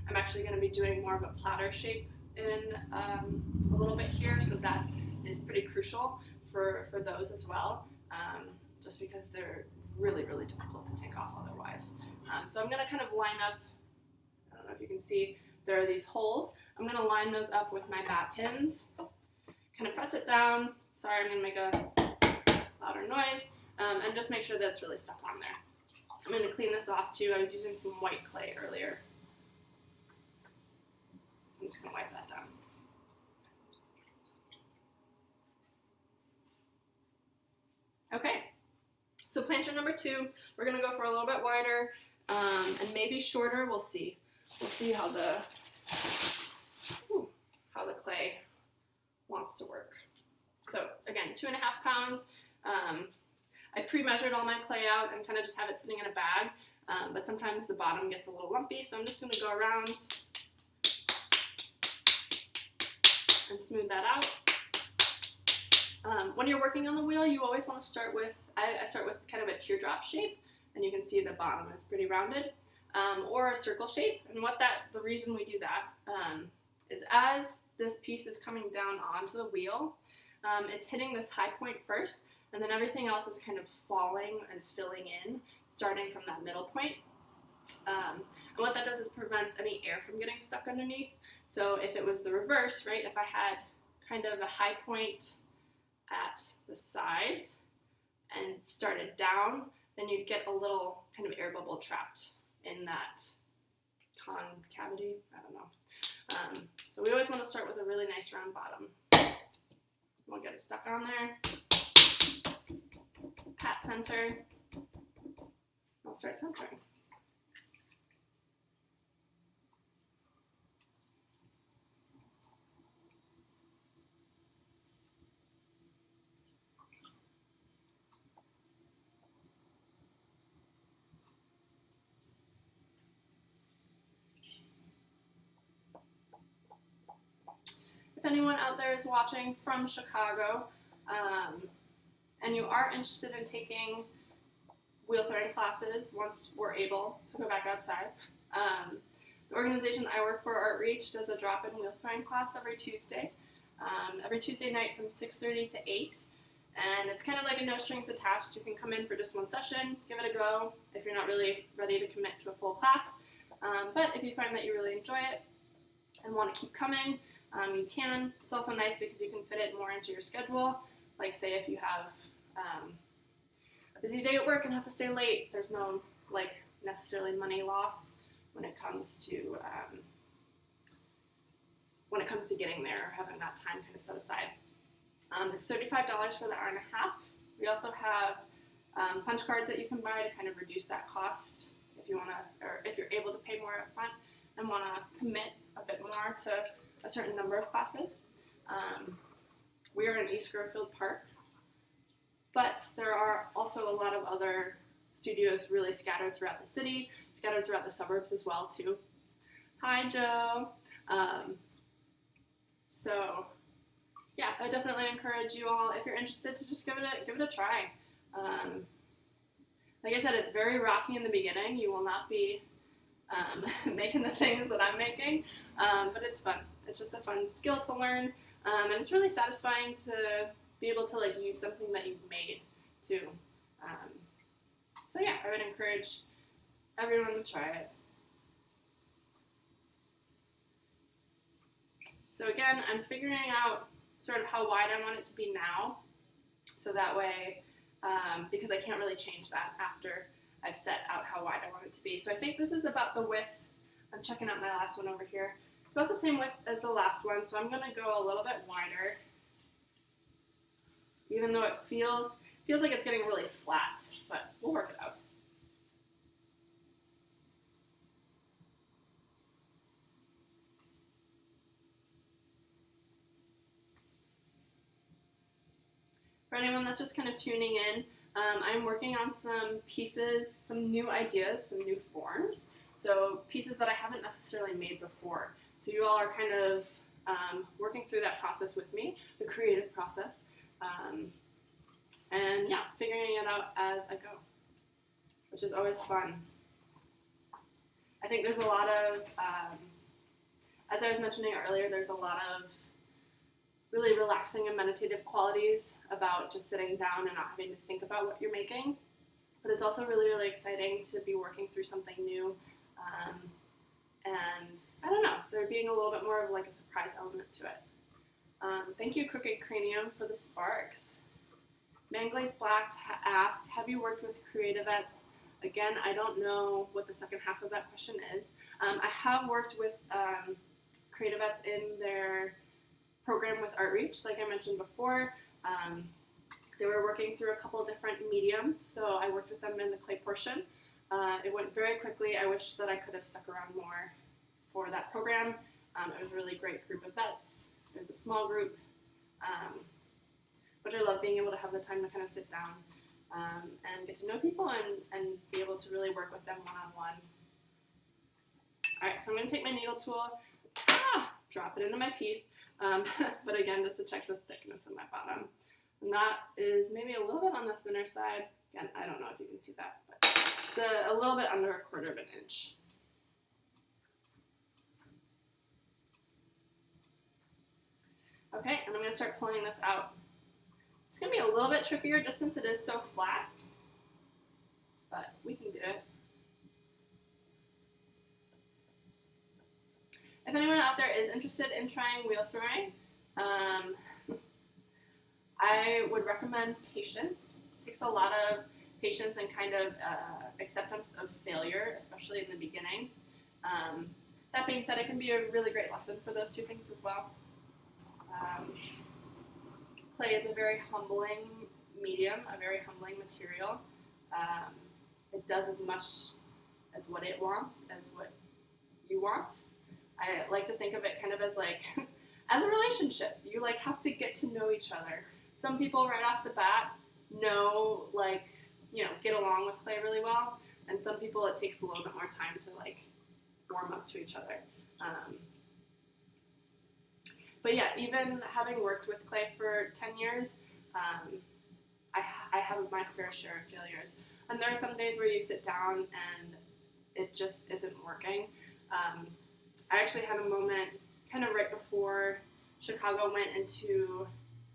I'm actually going to be doing more of a platter shape in a little bit here, so that is pretty crucial for those as well, just because they're really, really difficult to take off otherwise. So I'm going to kind of line up, I don't know if you can see, there are these holes. I'm going to line those up with my bat pins, kind of press it down. Sorry, I'm going to make a louder noise, and just make sure that it's really stuck on there. I'm going to clean this off too. I was using some white clay earlier. So I'm just going to wipe that down. Okay, so planter number 2, we're going to go for a little bit wider and maybe shorter. We'll see. We'll see how the clay wants to work. So again, 2.5 pounds. I pre-measured all my clay out and kind of just have it sitting in a bag, but sometimes the bottom gets a little lumpy, so I'm just going to go around and smooth that out. When you're working on the wheel, you always want to start with, I start with kind of a teardrop shape, and you can see the bottom is pretty rounded, or a circle shape. And the reason we do that is as this piece is coming down onto the wheel, it's hitting this high point first, and then everything else is kind of falling and filling in, starting from that middle point. And what that does is prevents any air from getting stuck underneath. So if it was the reverse, right, if I had kind of a high point at the sides and started down, then you'd get a little kind of air bubble trapped in that concavity. I don't know. So we always want to start with a really nice round bottom. We'll get it stuck on there. Pat center. I'll start centering. If anyone out there is watching from Chicago, and you are interested in taking wheel throwing classes once we're able to go back outside, the organization I work for, Art Reach, does a drop-in wheel throwing class every Tuesday night from 6:30 to 8, and it's kind of like a no strings attached. You can come in for just one session, give it a go if you're not really ready to commit to a full class, but if you find that you really enjoy it and want to keep coming, you can. It's also nice because you can fit it more into your schedule. Like say if you have a busy day at work and have to stay late, there's no necessarily money loss when it comes to getting there or having that time kind of set aside. It's $35 for the hour and a half. We also have punch cards that you can buy to kind of reduce that cost if you want to, or if you're able to pay more up front and want to commit a bit more to a certain number of classes. We are in East Grove Park, but there are also a lot of other studios really scattered throughout the city, scattered throughout the suburbs as well too. Hi Joe. So yeah, I definitely encourage you all, if you're interested, to just give it a try. Like I said, it's very rocky in the beginning. You will not be making the things that I'm making, but it's fun. It's just a fun skill to learn, and it's really satisfying to be able to use something that you've made too. So yeah, I would encourage everyone to try it. So again, I'm figuring out sort of how wide I want it to be now, so that way, because I can't really change that after I've set out how wide I want it to be. So I think this is about the width. I'm checking out my last one over here. It's about the same width as the last one, so I'm going to go a little bit wider, even though it feels like it's getting really flat, but we'll work it out. For anyone that's just kind of tuning in, I'm working on some pieces, some new ideas, some new forms. So pieces that I haven't necessarily made before. So you all are kind of working through that process with me, the creative process. And yeah, figuring it out as I go, which is always fun. I think there's a lot of, as I was mentioning earlier, there's a lot of really relaxing and meditative qualities about just sitting down and not having to think about what you're making. But it's also really, really exciting to be working through something new. And I don't know, there being a little bit more of a surprise element to it. Thank you, Crooked Cranium, for the sparks. Manglaze Black asked, have you worked with CreatiVets? Again, I don't know what the second half of that question is. I have worked with CreatiVets in their program with Outreach, like I mentioned before. They were working through a couple different mediums, so I worked with them in the clay portion. It went very quickly. I wish that I could have stuck around more for that program. It was a really great group of vets. It was a small group, which I love being able to have the time to kind of sit down and get to know people and be able to really work with them one-on-one. All right, so I'm going to take my needle tool, drop it into my piece, but again, just to check the thickness of my bottom. And that is maybe a little bit on the thinner side. Again, I don't know if you can see that, but it's a little bit under 1/4 inch. Okay, and I'm going to start pulling this out. It's going to be a little bit trickier just since it is so flat, but we can do it. If anyone out there is interested in trying wheel throwing, I would recommend patience. It takes a lot of patience and kind of acceptance of failure, especially in the beginning. That being said, it can be a really great lesson for those two things as well. Clay is a very humbling medium, a very humbling material. It does as much as what it wants as what you want. I like to think of it kind of as like, as a relationship, you like have to get to know each other. Some people right off the bat know, like, you know, get along with clay really well, and some people it takes a little bit more time to like warm up to each other. But yeah, even having worked with clay for 10 years, I have my fair share of failures. And there are some days where you sit down and it just isn't working. I actually had a moment kind of right before Chicago went into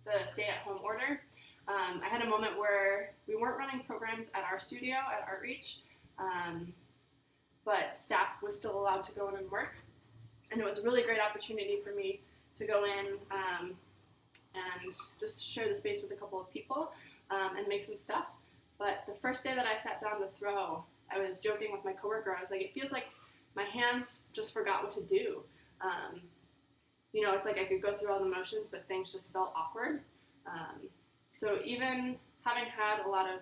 the stay-at-home order. I had a moment where we weren't running programs at our studio at Outreach, but staff was still allowed to go in and work. And it was a really great opportunity for me to go in and just share the space with a couple of people and make some stuff. But the first day that I sat down to throw, I was joking with my coworker. I was like, it feels like my hands just forgot what to do. You know, it's like I could go through all the motions, but things just felt awkward. So even having had a lot of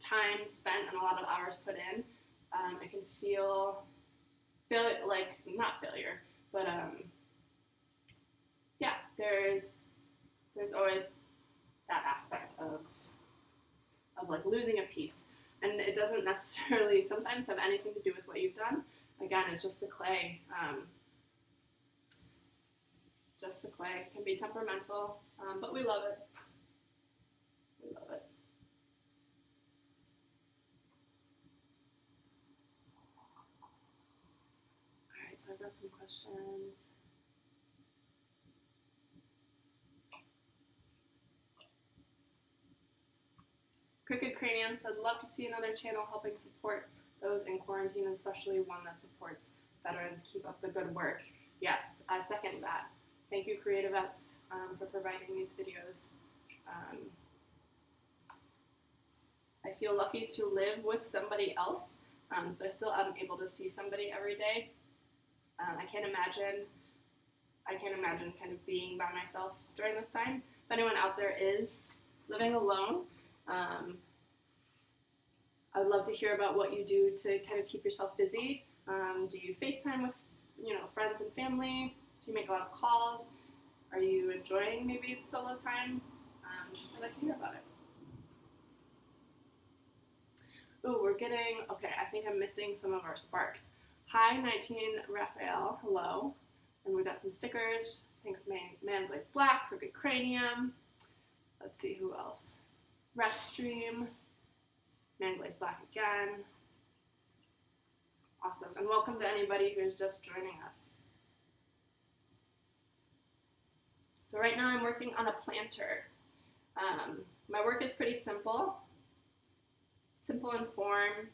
time spent and a lot of hours put in, I can feel it like, not failure, but yeah, there's always that aspect of like losing a piece. And it doesn't necessarily sometimes have anything to do with what you've done. Again, it's just the clay. Just the clay. It can be temperamental, but we love it. We love it. All right, so I've got some questions. Crooked Cranium said, love to see another channel helping support those in quarantine, especially one that supports veterans. Keep up the good work. Yes, I second that. Thank you, CreatiVets, for providing these videos. I feel lucky to live with somebody else, so I still am able to see somebody every day. I can't imagine kind of being by myself during this time. If anyone out there is living alone, I would love to hear about what you do to kind of keep yourself busy. Do you FaceTime with, friends and family? Do you make a lot of calls? Are you enjoying maybe solo time? I'd like to hear about it. Ooh, okay, I think I'm missing some of our sparks. Hi, 19 Raphael, hello. And we've got some stickers. Thanks, Man Blaze Black, Crooked Cranium. Let's see who else. Reststream, Man Blaze Black again. Awesome, and welcome to anybody who is just joining us. So right now I'm working on a planter. My work is pretty simple in form.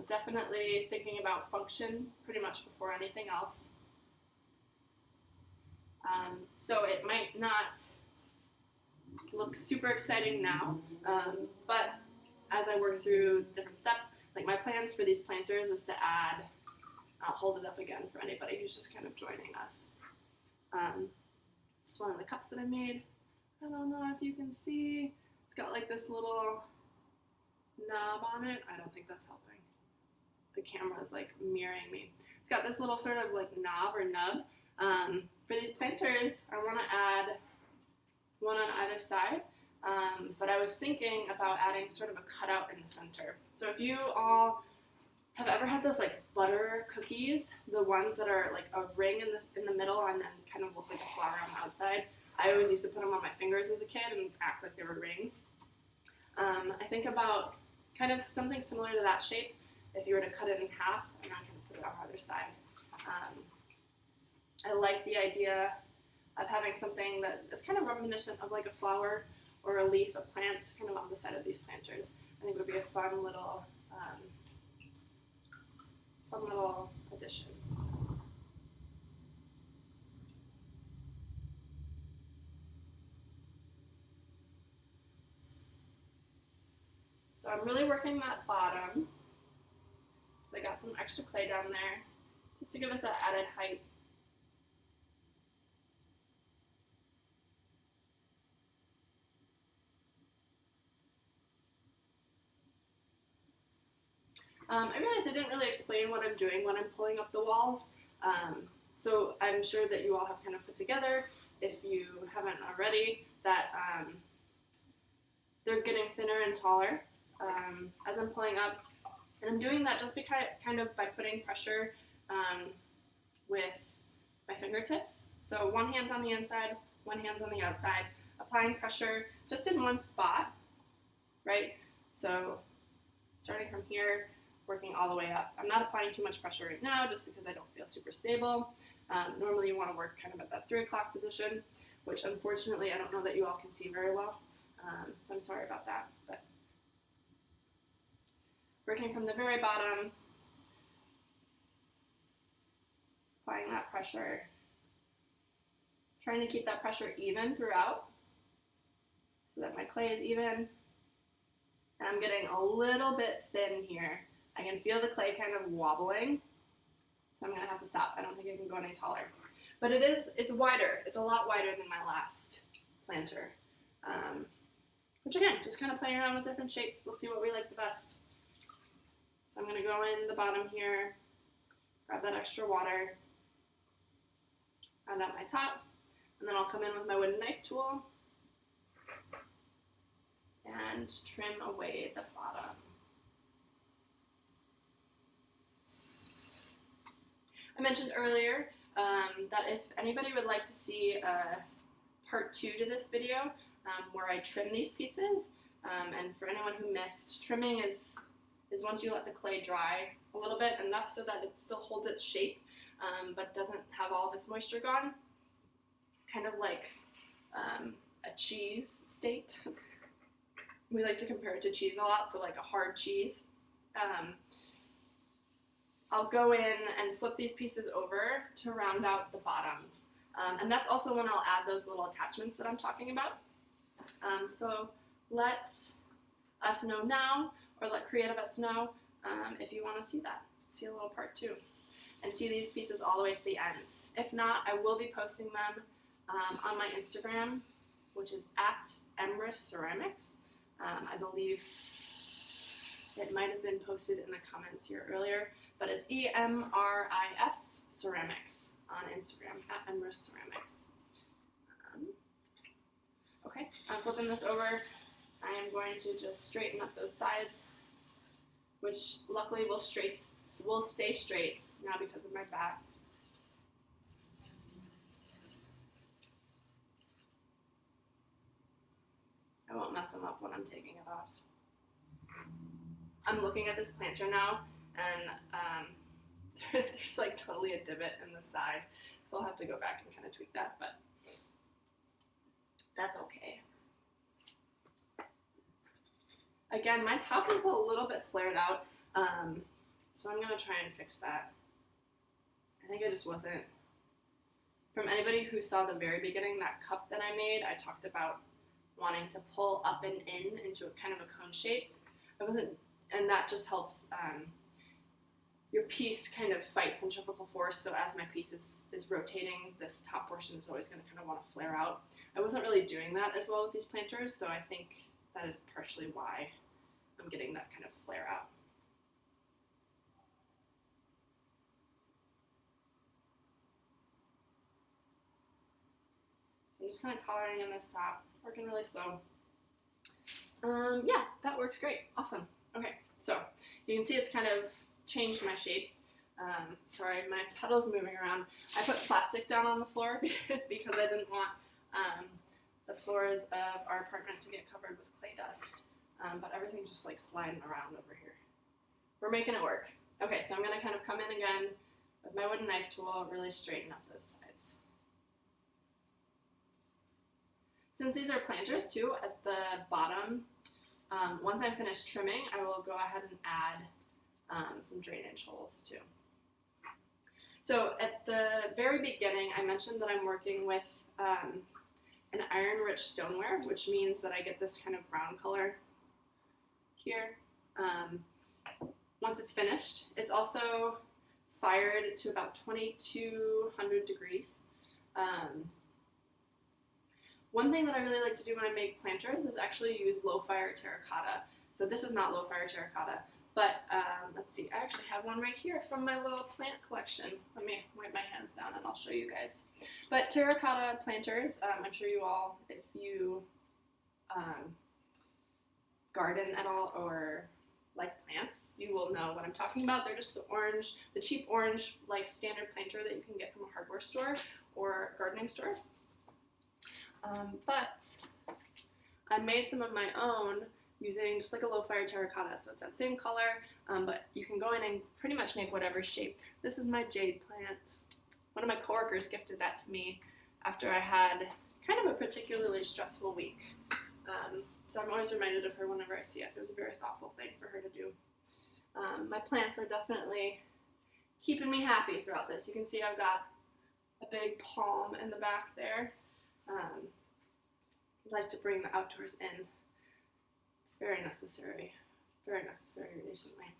Definitely thinking about function pretty much before anything else. So it might not look super exciting now, but as I work through different steps, like my plans for these planters is to add, I'll hold it up again for anybody who's just kind of joining us. It's one of the cups that I made. I don't know if you can see. It's got like this little knob on it. I don't think that's helping. The camera is like mirroring me. It's got this little sort of like knob or nub. For these planters, I want to add one on either side, but I was thinking about adding sort of a cutout in the center. So if you all have ever had those like butter cookies, the ones that are like a ring in the middle and then kind of look like a flower on the outside, I always used to put them on my fingers as a kid and act like they were rings. I think about kind of something similar to that shape if you were to cut it in half and then kind of put it on either side. I like the idea of having something that is kind of reminiscent of like a flower or a leaf, a plant, kind of on the side of these planters. I think it would be a fun little addition. So I'm really working that bottom. So I got some extra clay down there just to give us that added height. I realized I didn't really explain what I'm doing when I'm pulling up the walls. So I'm sure that you all have kind of put together, if you haven't already, that they're getting thinner and taller as I'm pulling up. And I'm doing that just kind of by putting pressure with my fingertips. So one hand on the inside, one hand on the outside, applying pressure just in one spot, right? So starting from here, working all the way up. I'm not applying too much pressure right now just because I don't feel super stable. Normally you want to work kind of at that 3 o'clock position, which unfortunately I don't know that you all can see very well. So I'm sorry about that. But working from the very bottom, applying that pressure, trying to keep that pressure even throughout so that my clay is even. And I'm getting a little bit thin here. I can feel the clay kind of wobbling, so I'm going to have to stop. I don't think I can go any taller. But it's wider. It's a lot wider than my last planter. Which again, just kind of playing around with different shapes. We'll see what we like the best. So I'm going to go in the bottom here, grab that extra water, round out my top, and then I'll come in with my wooden knife tool and trim away the bottom. I mentioned earlier that if anybody would like to see part 2 to this video where I trim these pieces, and for anyone who missed, trimming is once you let the clay dry a little bit, enough so that it still holds its shape but doesn't have all of its moisture gone, kind of like a cheese state. We like to compare it to cheese a lot, so like a hard cheese. I'll go in and flip these pieces over to round out the bottoms. And that's also when I'll add those little attachments that I'm talking about. So let us know now, or let CreatiVets know if you want to see that. See a little part 2. And see these pieces all the way to the end. If not, I will be posting them on my Instagram, which is @EmrisCeramics. I believe it might have been posted in the comments here earlier, but it's EMRIS Ceramics on Instagram, @EmrisCeramics. Okay, I'm flipping this over. I am going to just straighten up those sides, which luckily will stay straight now because of my back. I won't mess them up when I'm taking it off. I'm looking at this planter now, and there's like totally a divot in the side, so I'll have to go back and kind of tweak that, but that's okay. Again, my top is a little bit flared out, so I'm going to try and fix that. I think I just wasn't. From anybody who saw the very beginning, that cup that I made, I talked about wanting to pull up and in into a kind of a cone shape. I and that just helps your piece kind of fight centrifugal force, so as my piece is rotating, this top portion is always going to kind of want to flare out. I wasn't really doing that as well with these planters, so I think that is partially why I'm getting that kind of flare out. So I'm just kind of coloring in this top, working really slow. Yeah, that works great. Awesome. Okay, so you can see it's kind of changed my shape. Sorry, my petal's moving around. I put plastic down on the floor because I didn't want the floors of our apartment to get covered with clay dust. But everything's just like sliding around over here. We're making it work. Okay, so I'm gonna kind of come in again with my wooden knife tool, really straighten up those sides. Since these are planters too, at the bottom, once I'm finished trimming, I will go ahead and add some drainage holes too. So at the very beginning, I mentioned that I'm working with an iron-rich stoneware, which means that I get this kind of brown color here. Once it's finished, it's also fired to about 2200 degrees. One thing that I really like to do when I make planters is actually use low-fire terracotta. So this is not low-fire terracotta, but let's see, I actually have one right here from my little plant collection. Let me wipe my hands down and I'll show you guys. But Terracotta Planters, I'm sure you all, if you garden at all or like plants, you will know what I'm talking about. They're just the cheap orange, like standard planter that you can get from a hardware store or gardening store. But I made some of my own using just like a low-fire terracotta, so it's that same color, but you can go in and pretty much make whatever shape. This is my jade plant. One of my coworkers gifted that to me after I had kind of a particularly stressful week. So I'm always reminded of her whenever I see it. It was a very thoughtful thing for her to do. My plants are definitely keeping me happy throughout this. You can see I've got a big palm in the back there. I'd like to bring the outdoors in. It's very necessary recently.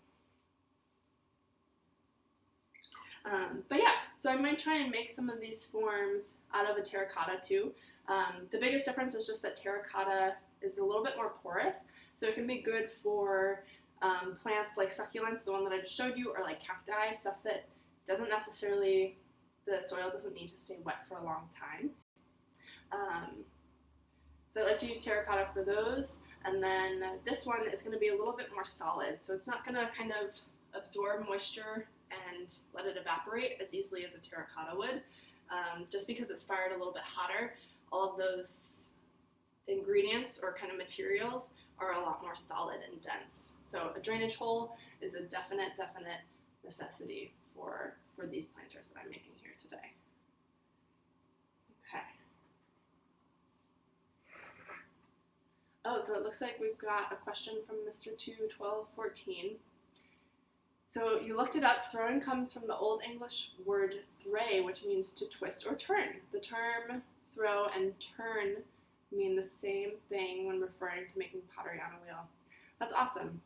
But yeah, so I might try and make some of these forms out of a terracotta too. The biggest difference is just that terracotta is a little bit more porous, so it can be good for plants like succulents, the one that I just showed you, or like cacti, stuff that doesn't necessarily, the soil doesn't need to stay wet for a long time. So I like to use terracotta for those, and then this one is going to be a little bit more solid, so it's not going to kind of absorb moisture and let it evaporate as easily as a terracotta would. Just because it's fired a little bit hotter, all of those ingredients or kind of materials are a lot more solid and dense. So a drainage hole is a definite necessity for these planters that I'm making here today. Okay. Oh, so it looks like we've got a question from Mr. 21214. So you looked it up. Throwing comes from the Old English word thray, which means to twist or turn. The term throw and turn mean the same thing when referring to making pottery on a wheel. That's awesome.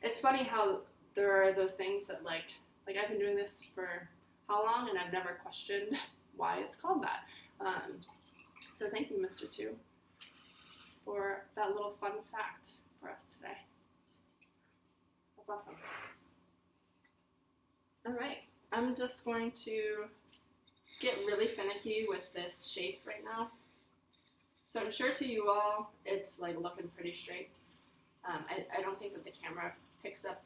It's funny how there are those things that like I've been doing this for how long and I've never questioned why it's called that. So thank you, Mr. 2, for that little fun fact for us today. That's awesome. All right, I'm just going to get really finicky with this shape right now. So I'm sure to you all, it's like looking pretty straight. I don't think that the camera picks up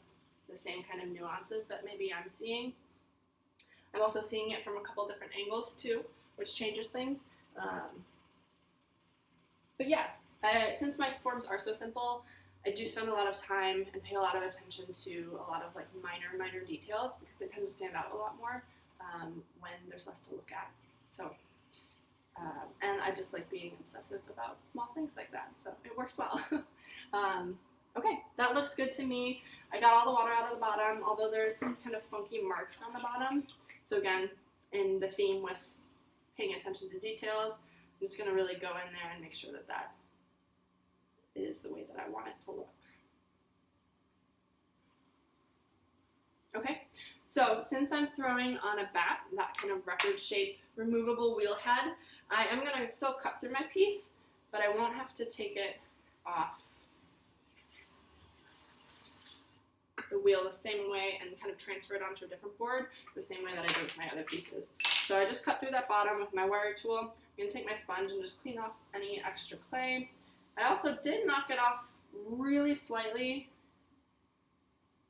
the same kind of nuances that maybe I'm seeing. I'm also seeing it from a couple different angles too, which changes things. But yeah, since my forms are so simple, I do spend a lot of time and pay a lot of attention to a lot of like minor details because they tend to stand out a lot more when there's less to look at. So, and I just like being obsessive about small things like that, so it works well. Okay, that looks good to me. I got all the water out of the bottom, although there's some kind of funky marks on the bottom. So again, in the theme with paying attention to details, I'm just gonna really go in there and make sure that that is the way that I want it to look. Okay, so since I'm throwing on a bat, that kind of record shape removable wheel head, I am going to still cut through my piece, but I won't have to take it off the wheel the same way and kind of transfer it onto a different board the same way that I did with my other pieces. So I just cut through that bottom with my wire tool. I'm going to take my sponge and just clean off any extra clay. I also did knock it off really slightly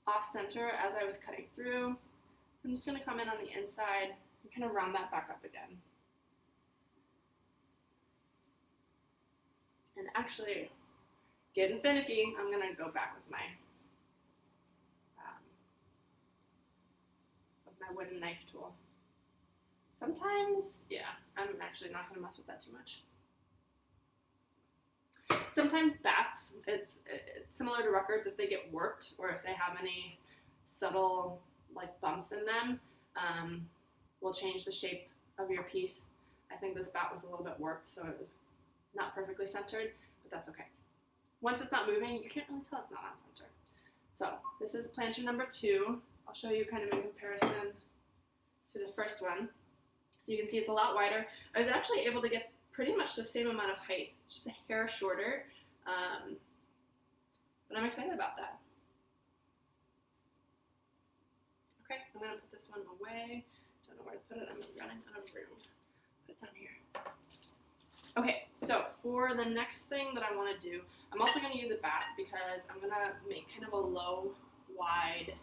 off center as I was cutting through. So I'm just going to come in on the inside and kind of round that back up again. And actually, getting finicky, I'm going to go back with my wooden knife tool. Sometimes, yeah, I'm actually not going to mess with that too much. Sometimes bats, it's similar to records, if they get warped or if they have any subtle like bumps in them, will change the shape of your piece. I think this bat was a little bit warped, so it was not perfectly centered, but that's okay. Once it's not moving, you can't really tell it's not on center. So this is planter number 2. I'll show you kind of in comparison to the first one. So you can see it's a lot wider. I was actually able to get pretty much the same amount of height, just a hair shorter, but I'm excited about that. Okay, I'm going to put this one away. Don't know where to put it. I'm running out of room. Put it down here. Okay, so for the next thing that I want to do, I'm also going to use a bat because I'm going to make kind of a low, wide,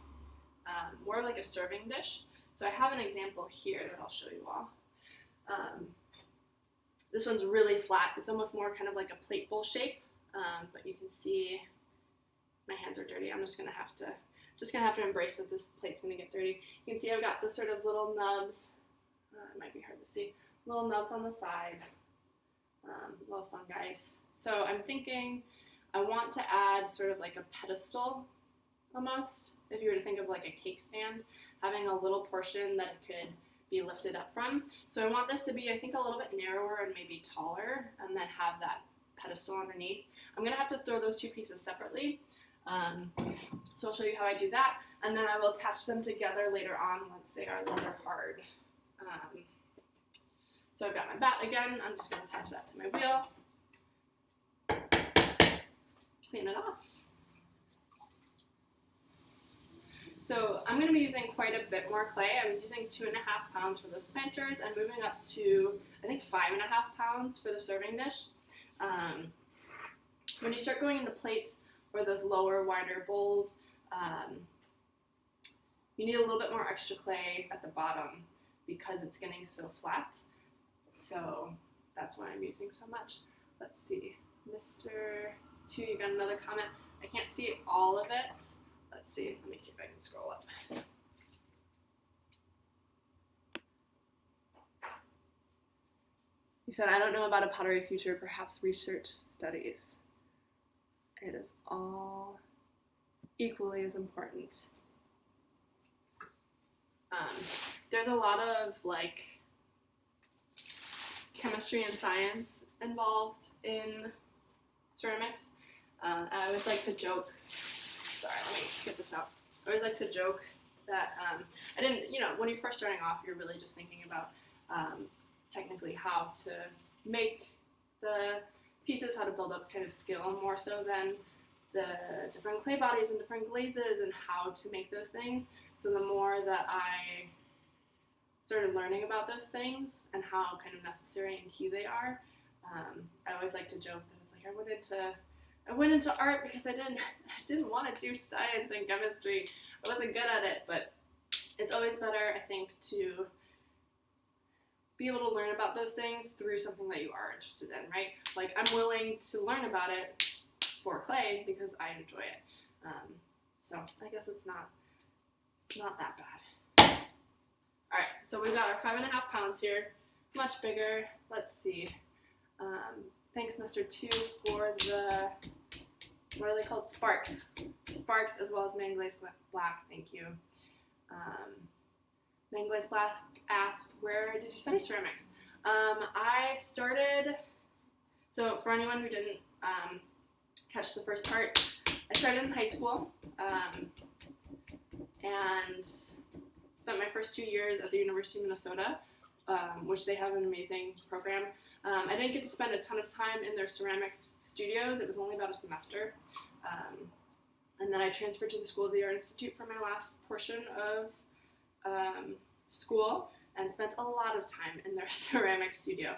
more like a serving dish. So I have an example here that I'll show you all. This one's really flat. It's almost more kind of like a plate bowl shape, but you can see my hands are dirty. I'm just gonna have to embrace that this plate's gonna get dirty. You can see I've got the sort of little nubs. It might be hard to see. Little nubs on the side. Little fungi. So I'm thinking I want to add sort of like a pedestal almost. If you were to think of like a cake stand, having a little portion that it could be lifted up from. So I want this to be, I think, a little bit narrower and maybe taller, and then have that pedestal underneath. I'm going to have to throw those two pieces separately. So I'll show you how I do that, and then I will attach them together later on once they are leather hard. So I've got my bat again. I'm just going to attach that to my wheel. Clean it off. So I'm going to be using quite a bit more clay. I was using 2.5 pounds for those planters and moving up to, I think, 5.5 pounds for the serving dish. When you start going into plates or those lower, wider bowls, you need a little bit more extra clay at the bottom because it's getting so flat. So that's why I'm using so much. Let's see. Mr. 2, you got another comment. I can't see all of it. Let's see. Let me see if I can scroll up. He said, I don't know about a pottery future, perhaps research studies. It is all equally as important. There's a lot of like chemistry and science involved in ceramics. I always like to joke. Sorry, let me get this out. I always like to joke that I didn't, when you're first starting off, you're really just thinking about technically how to make the pieces, how to build up kind of skill more so than the different clay bodies and different glazes and how to make those things. So the more that I started learning about those things and how kind of necessary and key they are, I always like to joke that it's like I went into art because I didn't want to do science and chemistry. I wasn't good at it, but it's always better, I think, to be able to learn about those things through something that you are interested in, right? Like, I'm willing to learn about it for clay because I enjoy it. So I guess it's not that bad. All right, so we've got our 5.5 pounds here, much bigger. Let's see. Thanks, Mr. 2, for the, what are they called? Sparks. Sparks, as well as Manglaze Black. Thank you. Manglaze Black asked, where did you study ceramics? I started, so for anyone who didn't catch the first part, I started in high school, and and spent my first 2 years at the University of Minnesota, which they have an amazing program. I didn't get to spend a ton of time in their ceramics studios. It was only about a semester. And then I transferred to the School of the Art Institute for my last portion of school and spent a lot of time in their ceramics studio.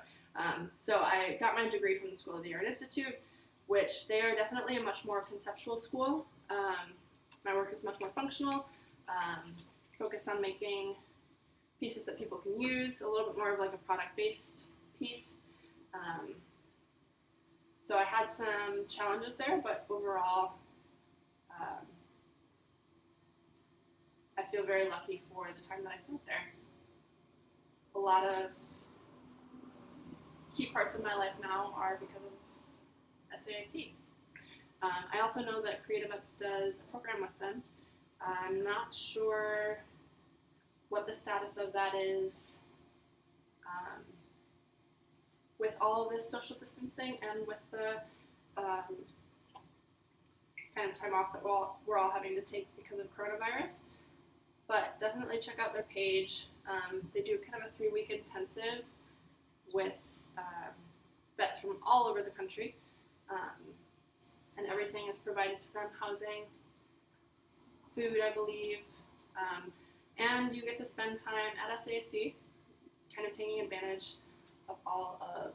So I got my degree from the School of the Art Institute, which they are definitely a much more conceptual school. My work is much more functional, focused on making pieces that people can use, a little bit more of like a product-based piece. So I had some challenges there, but overall, I feel very lucky for the time that I spent there. A lot of key parts of my life now are because of SAIC. I also know that CreatiVets does a program with them. I'm not sure what the status of that is with all of this social distancing and with the kind of time off that we're all having to take because of coronavirus. But definitely check out their page. They do kind of a 3-week intensive with vets from all over the country. And everything is provided to them, housing, food, I believe. And you get to spend time at SAIC, kind of taking advantage of all of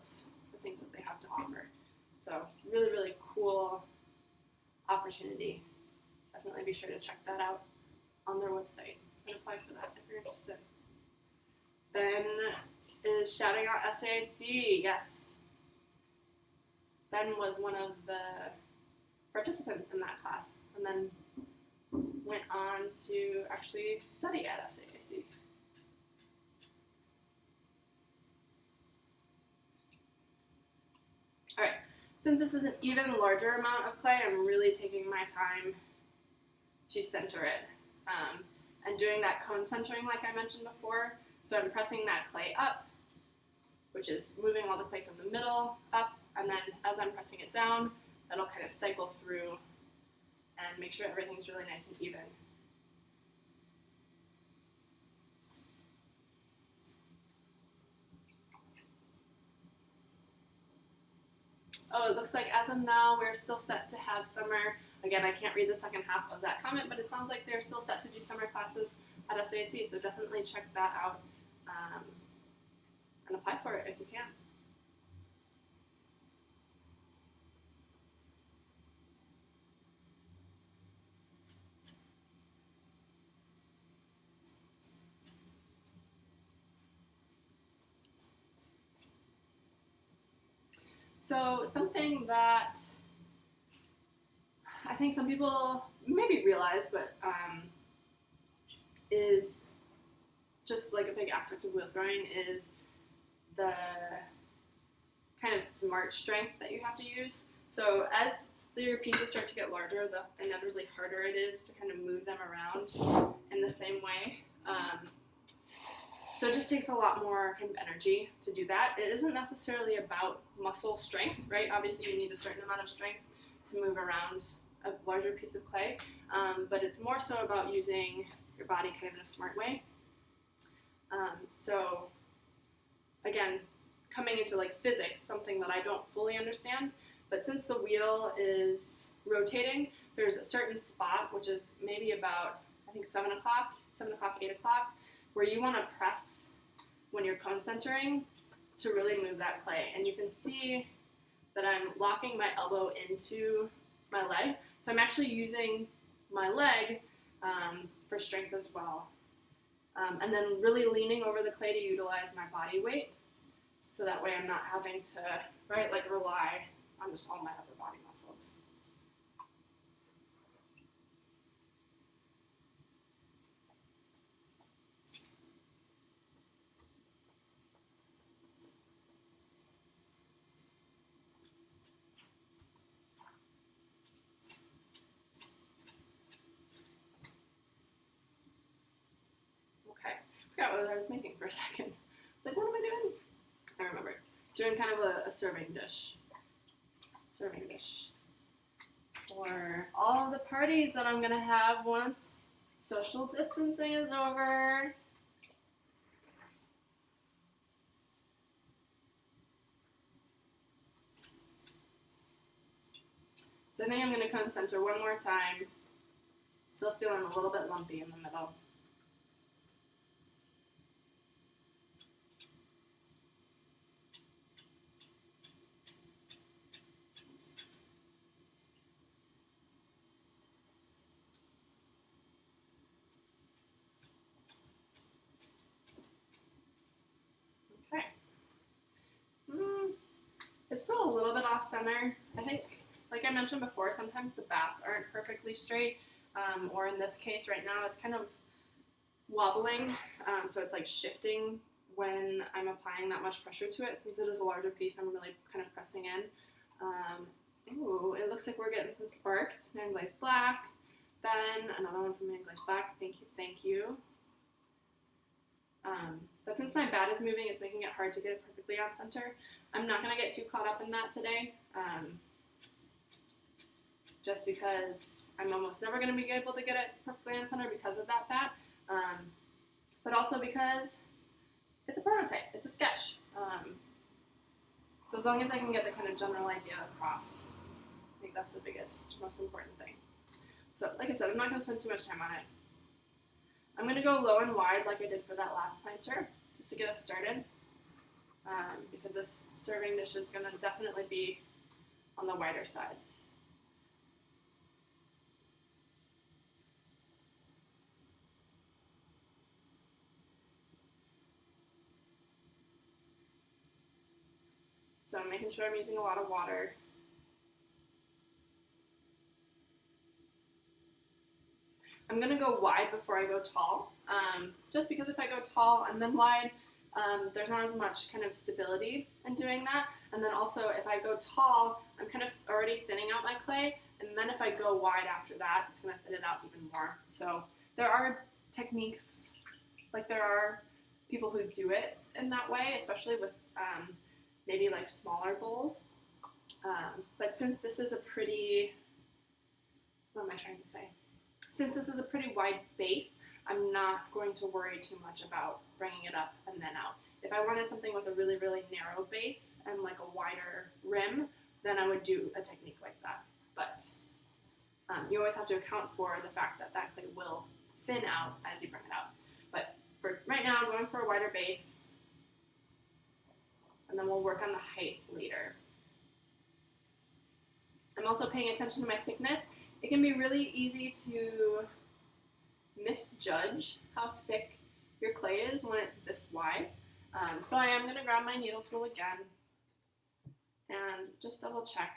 the things that they have to offer. So really, really cool opportunity. Definitely be sure to check that out on their website and apply for that if you're interested. Ben is shouting out SAIC. Yes. Ben was one of the participants in that class and then went on to actually study at SAIC. All right, since this is an even larger amount of clay, I'm really taking my time to center it and doing that cone centering like I mentioned before. So I'm pressing that clay up, which is moving all the clay from the middle up, and then as I'm pressing it down, that'll kind of cycle through and make sure everything's really nice and even. Oh, it looks like as of now, we're still set to have summer. Again, I can't read the second half of that comment, but it sounds like they're still set to do summer classes at SAIC, so definitely check that out and apply for it if you can. So something that I think some people maybe realize, but is just like a big aspect of wheel throwing is the kind of smart strength that you have to use. So as your pieces start to get larger, the inevitably harder it is to kind of move them around in the same way. So it just takes a lot more kind of energy to do that. It isn't necessarily about muscle strength, right? Obviously you need a certain amount of strength to move around a larger piece of clay, but it's more so about using your body kind of in a smart way. So again, coming into like physics, something that I don't fully understand, but since the wheel is rotating, there's a certain spot, which is maybe about, I think 7 o'clock, 8 o'clock, where you want to press when you're cone centering to really move that clay. And you can see that I'm locking my elbow into my leg. So I'm actually using my leg for strength as well. And then really leaning over the clay to utilize my body weight. So that way I'm not having to, right, like rely on just all my upper body muscles. Okay, I forgot what I was making for a second. It's like, what am I doing? I remember. Doing kind of a serving dish. For all of the parties that I'm gonna have once Social distancing is over. So I think I'm going to concenter one more time. Still feeling a little bit lumpy in the middle. Okay. It's still a little bit off center. I think, like I mentioned before, sometimes the bats aren't perfectly straight, or in this case right now, it's kind of wobbling, so it's like shifting when I'm applying that much pressure to it. Since it is a larger piece, I'm really kind of pressing in. Ooh, it looks like we're getting some sparks. Manglazed black, Ben, another one from Manglazed black. Thank you, thank you. But since my bat is moving, it's making it hard to get it perfectly on center. I'm not going to get too caught up in that today, just because I'm almost never going to be able to get it perfectly on center because of that bat, but also because it's a prototype, it's a sketch. So as long as I can get the kind of general idea across, I think that's the biggest, most important thing. So like I said, I'm not going to spend too much time on it. I'm going to go low and wide like I did for that last planter, just to get us started, because this serving dish is going to definitely be on the wider side. So I'm making sure I'm using a lot of water. I'm going to go wide before I go tall, just because if I go tall and then wide, there's not as much kind of stability in doing that. And then also if I go tall, I'm kind of already thinning out my clay, and then if I go wide after that, it's going to thin it out even more. So there are techniques, like there are people who do it in that way, especially with maybe like smaller bowls. But since this is a pretty, what am I trying to say? Since this is a pretty wide base, I'm not going to worry too much about bringing it up and then out. If I wanted something with a really, really narrow base and like a wider rim, then I would do a technique like that. But you always have to account for the fact that that clay will thin out as you bring it out. But for right now, I'm going for a wider base, and then we'll work on the height later. I'm also paying attention to my thickness. It can be really easy to misjudge how thick your clay is when it's this wide. So I am going to grab my needle tool again and just double check.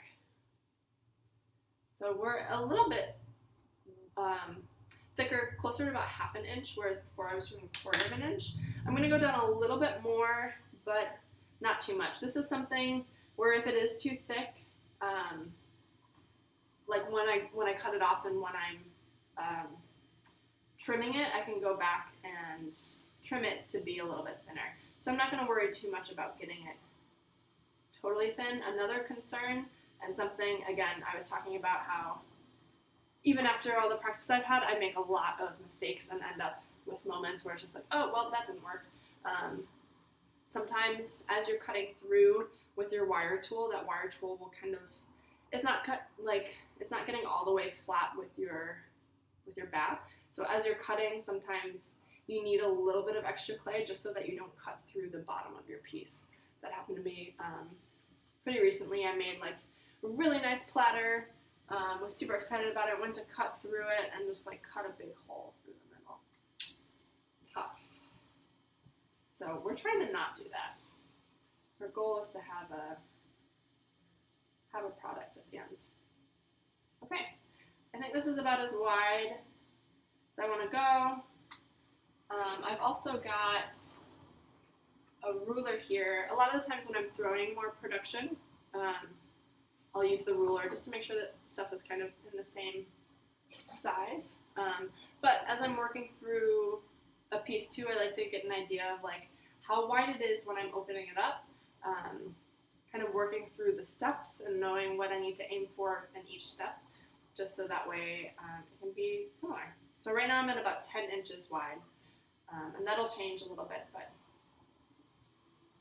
So we're a little bit thicker, closer to about 1/2 inch, whereas before I was doing 1/4 inch. I'm going to go down a little bit more, but not too much. This is something where if it is too thick, like when I cut it off and when I'm trimming it, I can go back and trim it to be a little bit thinner. So I'm not going to worry too much about getting it totally thin. Another concern, and something, again, I was talking about how even after all the practice I've had, I make a lot of mistakes and end up with moments where it's just like, oh, well, that didn't work. Sometimes as you're cutting through with your wire tool, that wire tool will kind of, it's not getting all the way flat with your bat. So as you're cutting, sometimes you need a little bit of extra clay just so that you don't cut through the bottom of your piece. That happened to me pretty recently. I made like a really nice platter, was super excited about it, went to cut through it and just like cut a big hole through the middle. Tough. So we're trying to not do that. Our goal is to have a product at the end. Okay, I think this is about as wide as I want to go. I've also got a ruler here. A lot of the times when I'm throwing more production, I'll use the ruler just to make sure that stuff is kind of in the same size. But as I'm working through a piece too, I like to get an idea of like how wide it is when I'm opening it up, kind of working through the steps and knowing what I need to aim for in each step, just so that way it can be similar. So right now I'm at about 10 inches wide, and that'll change a little bit, but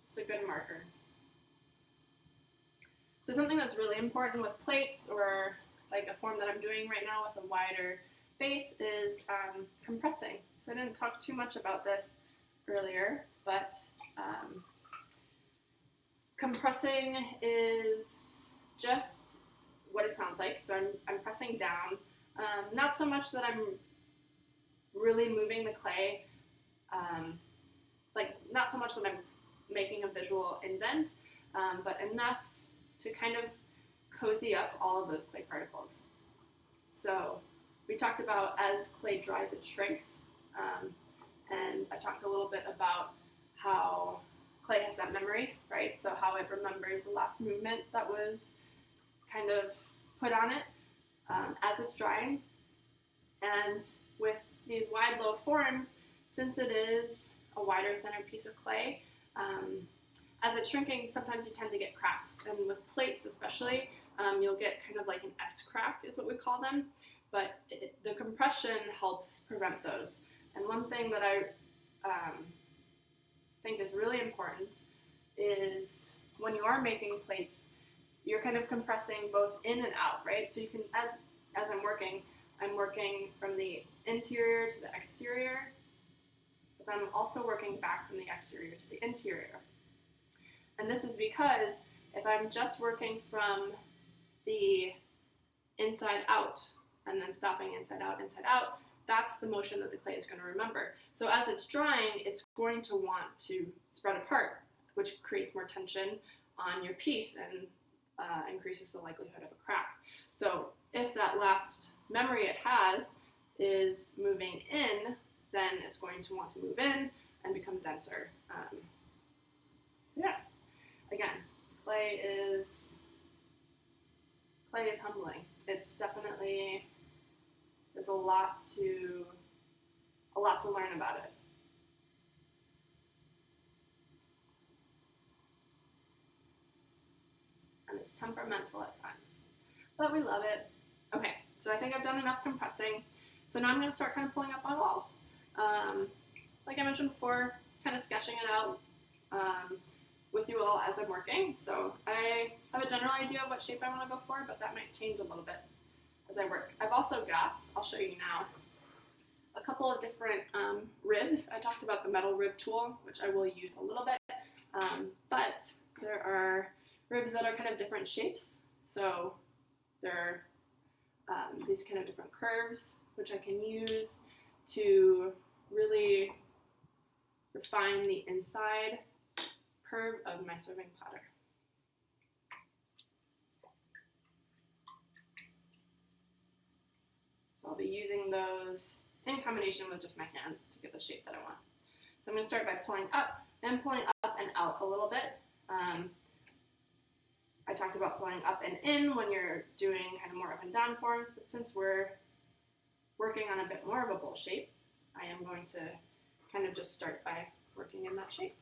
just a good marker. So something that's really important with plates or like a form that I'm doing right now with a wider base is compressing. So I didn't talk too much about this earlier, but compressing is just what it sounds like. So I'm pressing down, not so much that I'm really moving the clay, like not so much that I'm making a visual indent, but enough to kind of cozy up all of those clay particles. So we talked about as clay dries, it shrinks, and I talked a little bit about how clay has that memory, right? So how it remembers the last movement that was kind of put on it as it's drying. And with these wide, low forms, since it is a wider, thinner piece of clay, as it's shrinking, sometimes you tend to get cracks. And with plates especially, you'll get kind of like an S crack is what we call them. But the compression helps prevent those. And one thing that I think is really important is when you are making plates, you're kind of compressing both in and out, right? So you can, as I'm working from the interior to the exterior, but I'm also working back from the exterior to the interior. And this is because if I'm just working from the inside out and then stopping inside out, that's the motion that the clay is going to remember. So as it's drying, it's going to want to spread apart, which creates more tension on your piece and increases the likelihood of a crack. So if that last memory it has is moving in, then it's going to want to move in and become denser. So yeah, again, clay is humbling. It's definitely, there's a lot to learn about it. And it's temperamental at times, but we love it. Okay, so I think I've done enough compressing. So now I'm going to start kind of pulling up my walls. Like I mentioned before, kind of sketching it out with you all as I'm working. So I have a general idea of what shape I want to go for, but that might change a little bit as I work. I've also got, I'll show you now, a couple of different ribs. I talked about the metal rib tool, which I will use a little bit, but there are ribs that are kind of different shapes. So there are these kind of different curves, which I can use to really refine the inside curve of my serving platter. So I'll be using those in combination with just my hands to get the shape that I want. So I'm going to start by pulling up and pulling up and out a little bit. I talked about pulling up and in when you're doing kind of more up and down forms, but since we're working on a bit more of a bowl shape, I am going to kind of just start by working in that shape.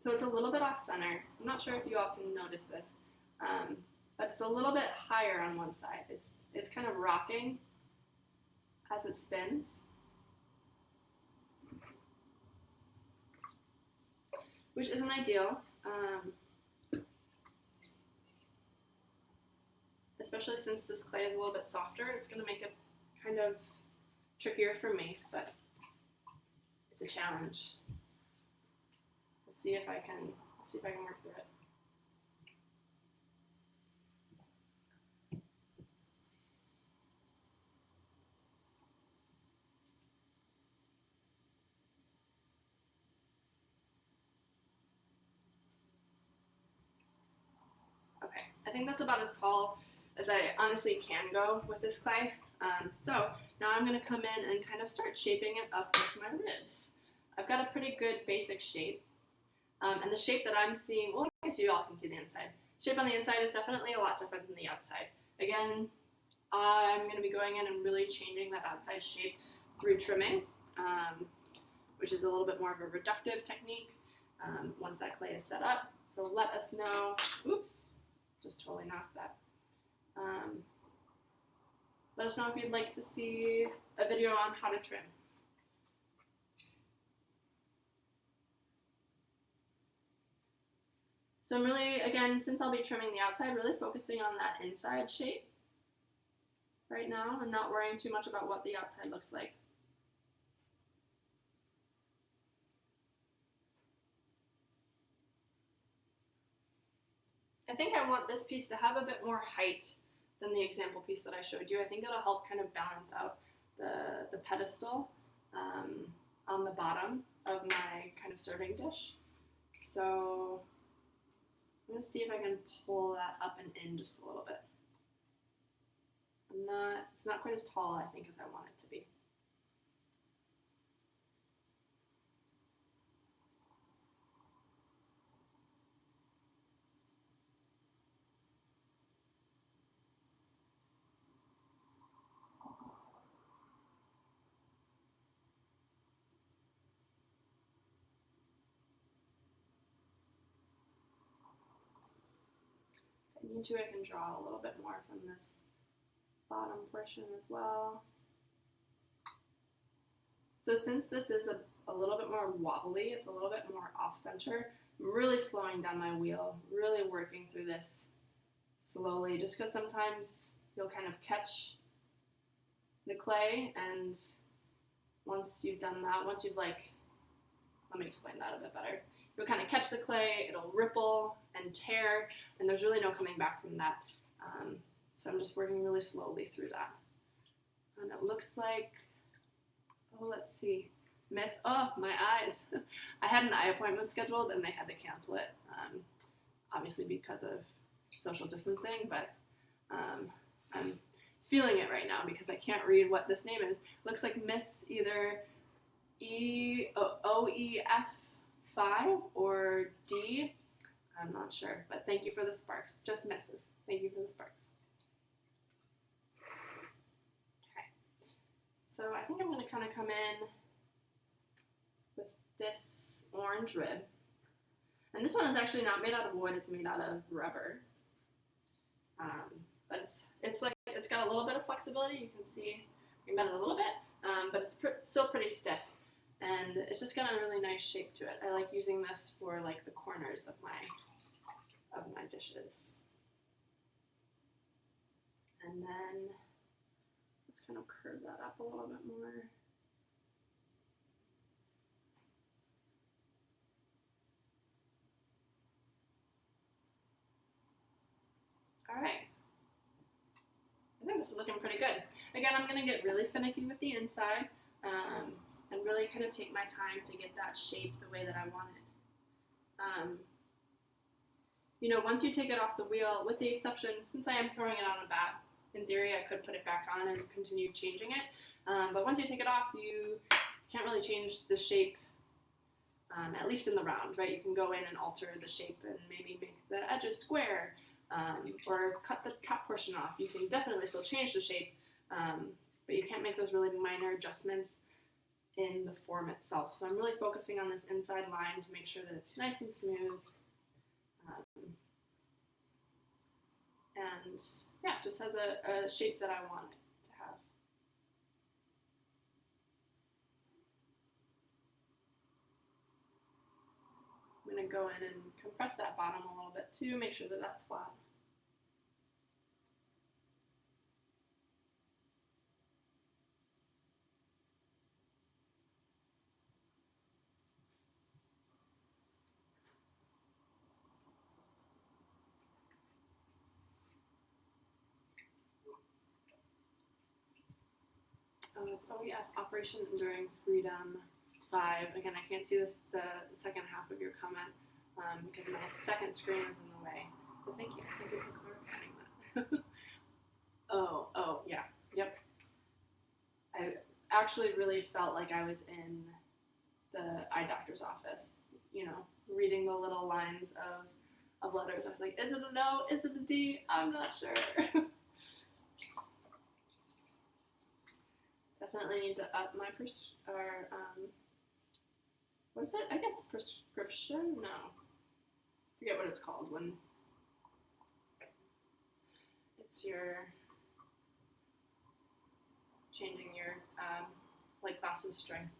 So it's a little bit off center. I'm not sure if you all can notice this, but it's a little bit higher on one side. It's kind of rocking as it spins, which isn't ideal, especially since this clay is a little bit softer. It's going to make it kind of trickier for me, but it's a challenge. Let's see if I can work through it. Okay, I think that's about as tall as I honestly can go with this clay. So now I'm going to come in and kind of start shaping it up with my ribs. I've got a pretty good basic shape. And the shape that I'm seeing, well, I guess you all can see the inside. Shape on the inside is definitely a lot different than the outside. Again, I'm going to be going in and really changing that outside shape through trimming, which is a little bit more of a reductive technique once that clay is set up. So let us know, oops, just totally knocked that. Let us know if you'd like to see a video on how to trim. So I'm really, again, since I'll be trimming the outside, really focusing on that inside shape right now and not worrying too much about what the outside looks like. I think I want this piece to have a bit more height than the example piece that I showed you. I think it'll help kind of balance out the pedestal on the bottom of my kind of serving dish. So I'm going to see if I can pull that up and in just a little bit. It's not quite as tall, I think, as I want it to be. If I need to, I can draw a little bit more from this bottom portion as well. So since this is a little bit more wobbly, it's a little bit more off-center, I'm really slowing down my wheel, really working through this slowly, just because sometimes you'll kind of catch the clay, and once you've done that, once you've let me explain that a bit better. You'll kind of catch the clay, it'll ripple and tear, and there's really no coming back from that. So I'm just working really slowly through that. And it looks like, oh, let's see, oh, my eyes. I had an eye appointment scheduled and they had to cancel it, obviously because of social distancing, but I'm feeling it right now because I can't read what this name is. Looks like Miss either OEF5 or D. I'm not sure, but thank you for the sparks. Just misses. Thank you for the sparks. Okay, so I think I'm going to kind of come in with this orange rib. And this one is actually not made out of wood, it's made out of rubber. But it's got a little bit of flexibility. You can see we bent it a little bit, but it's still pretty stiff. And it's just got a really nice shape to it. I like using this for like the corners of my dishes. And then let's kind of curve that up a little bit more. All right. I think this is looking pretty good. Again, I'm going to get really finicky with the inside and really kind of take my time to get that shape the way that I want it. You know, once you take it off the wheel, with the exception, since I am throwing it on a bat, in theory I could put it back on and continue changing it. But once you take it off, you can't really change the shape, at least in the round, right? You can go in and alter the shape and maybe make the edges square. Or cut the top portion off. You can definitely still change the shape, but you can't make those really minor adjustments in the form itself. So I'm really focusing on this inside line to make sure that it's nice and smooth. And yeah, just has a shape that I want it to have. I'm going to go in and compress that bottom a little bit too, make sure that that's flat. Oh yeah, Operation Enduring Freedom 5. Again, I can't see the second half of your comment because my second screen is in the way. But thank you for clarifying that. oh yeah, yep. I actually really felt like I was in the eye doctor's office, you know, reading the little lines of letters. I was like, is it a no? Is it a D? I'm not sure. Definitely need to up my what is it? I guess prescription? No. Forget what it's called when it's your changing your like glasses strength.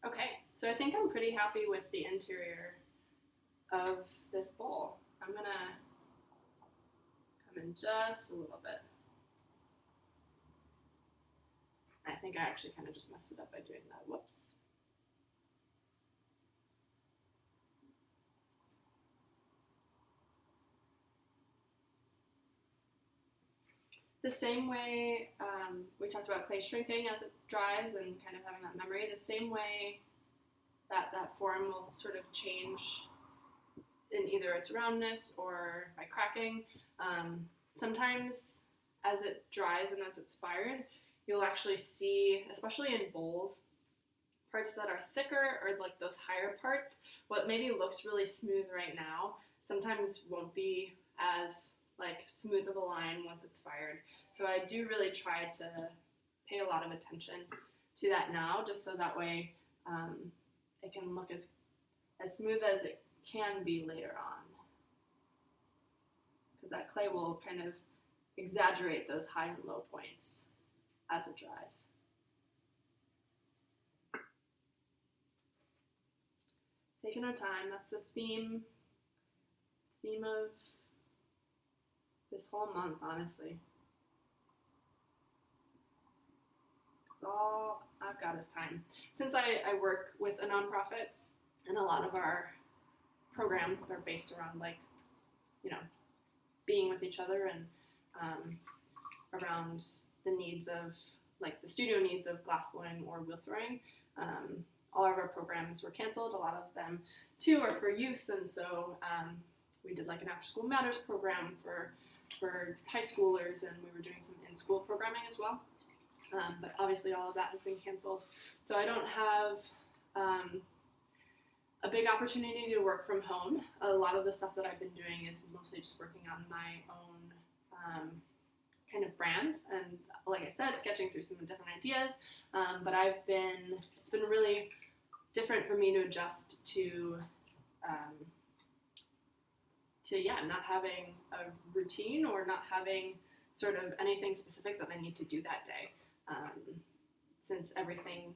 Okay, so I think I'm pretty happy with the interior of this bowl. I'm gonna come in just a little bit. I think I actually kind of just messed it up by doing that. Whoops. The same way we talked about clay shrinking as it dries and kind of having that memory, the same way that form will sort of change in either its roundness or by cracking. Sometimes as it dries and as it's fired, you'll actually see, especially in bowls, parts that are thicker or like those higher parts, what maybe looks really smooth right now sometimes won't be as like smooth of a line once it's fired. So I do really try to pay a lot of attention to that now, just so that way it can look as smooth as it can be later on. Because that clay will kind of exaggerate those high and low points as it dries. Taking our time, that's the theme of this whole month, honestly. All I've got is time. Since I work with a nonprofit and a lot of our programs are based around like, you know, being with each other and around the needs of like the studio needs of glass blowing or wheel throwing. All of our programs were canceled. A lot of them too are for youth, and so we did like an after school matters program for high schoolers, and we were doing some in-school programming as well. But obviously all of that has been canceled. So I don't have a big opportunity to work from home. A lot of the stuff that I've been doing is mostly just working on my own kind of brand. And like I said, sketching through some different ideas. But it's been really different for me to adjust to not having a routine or not having sort of anything specific that I need to do that day. Since everything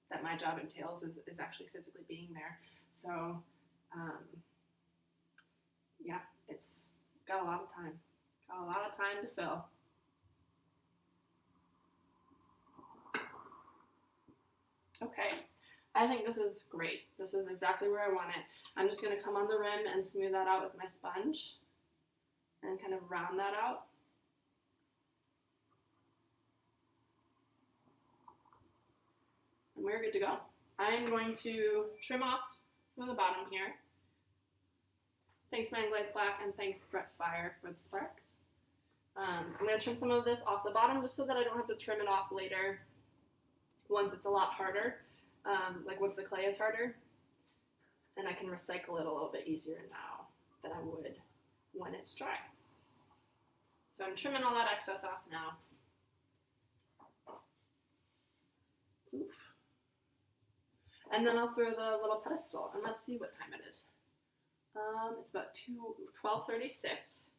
that my job entails is actually physically being there. So, it's got a lot of time. Got a lot of time to fill. Okay, I think this is great. This is exactly where I want it. I'm just going to come on the rim and smooth that out with my sponge and kind of round that out. And we're good to go. I'm going to trim off some of the bottom here. Thanks Man Glazed Black and thanks Brett Fire for the sparks. I'm going to trim some of this off the bottom just so that I don't have to trim it off later once it's a lot harder, like once the clay is harder. And I can recycle it a little bit easier now than I would when it's dry. So I'm trimming all that excess off now. Oof. And then I'll throw the little pedestal, and let's see what time it is. It's about 12:36,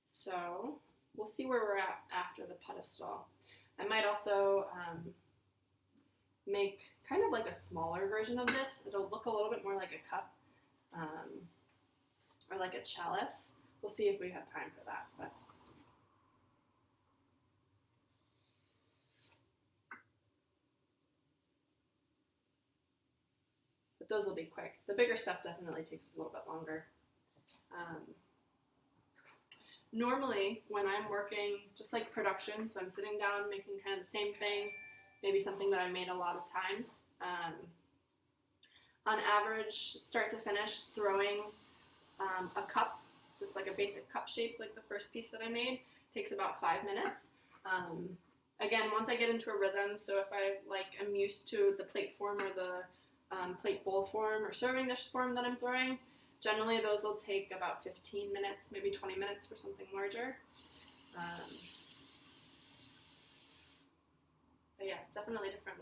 so we'll see where we're at after the pedestal. I might also make kind of like a smaller version of this. It'll look a little bit more like a cup or like a chalice. We'll see if we have time for that. But those will be quick. The bigger stuff definitely takes a little bit longer. Normally, when I'm working just like production, so I'm sitting down making kind of the same thing, maybe something that I made a lot of times. On average, start to finish, throwing a cup, just like a basic cup shape, like the first piece that I made, takes about 5 minutes. Again, once I get into a rhythm, so if I am used to the plate form or the plate bowl form or serving dish form that I'm throwing, generally those will take about 15 minutes, maybe 20 minutes for something larger. definitely different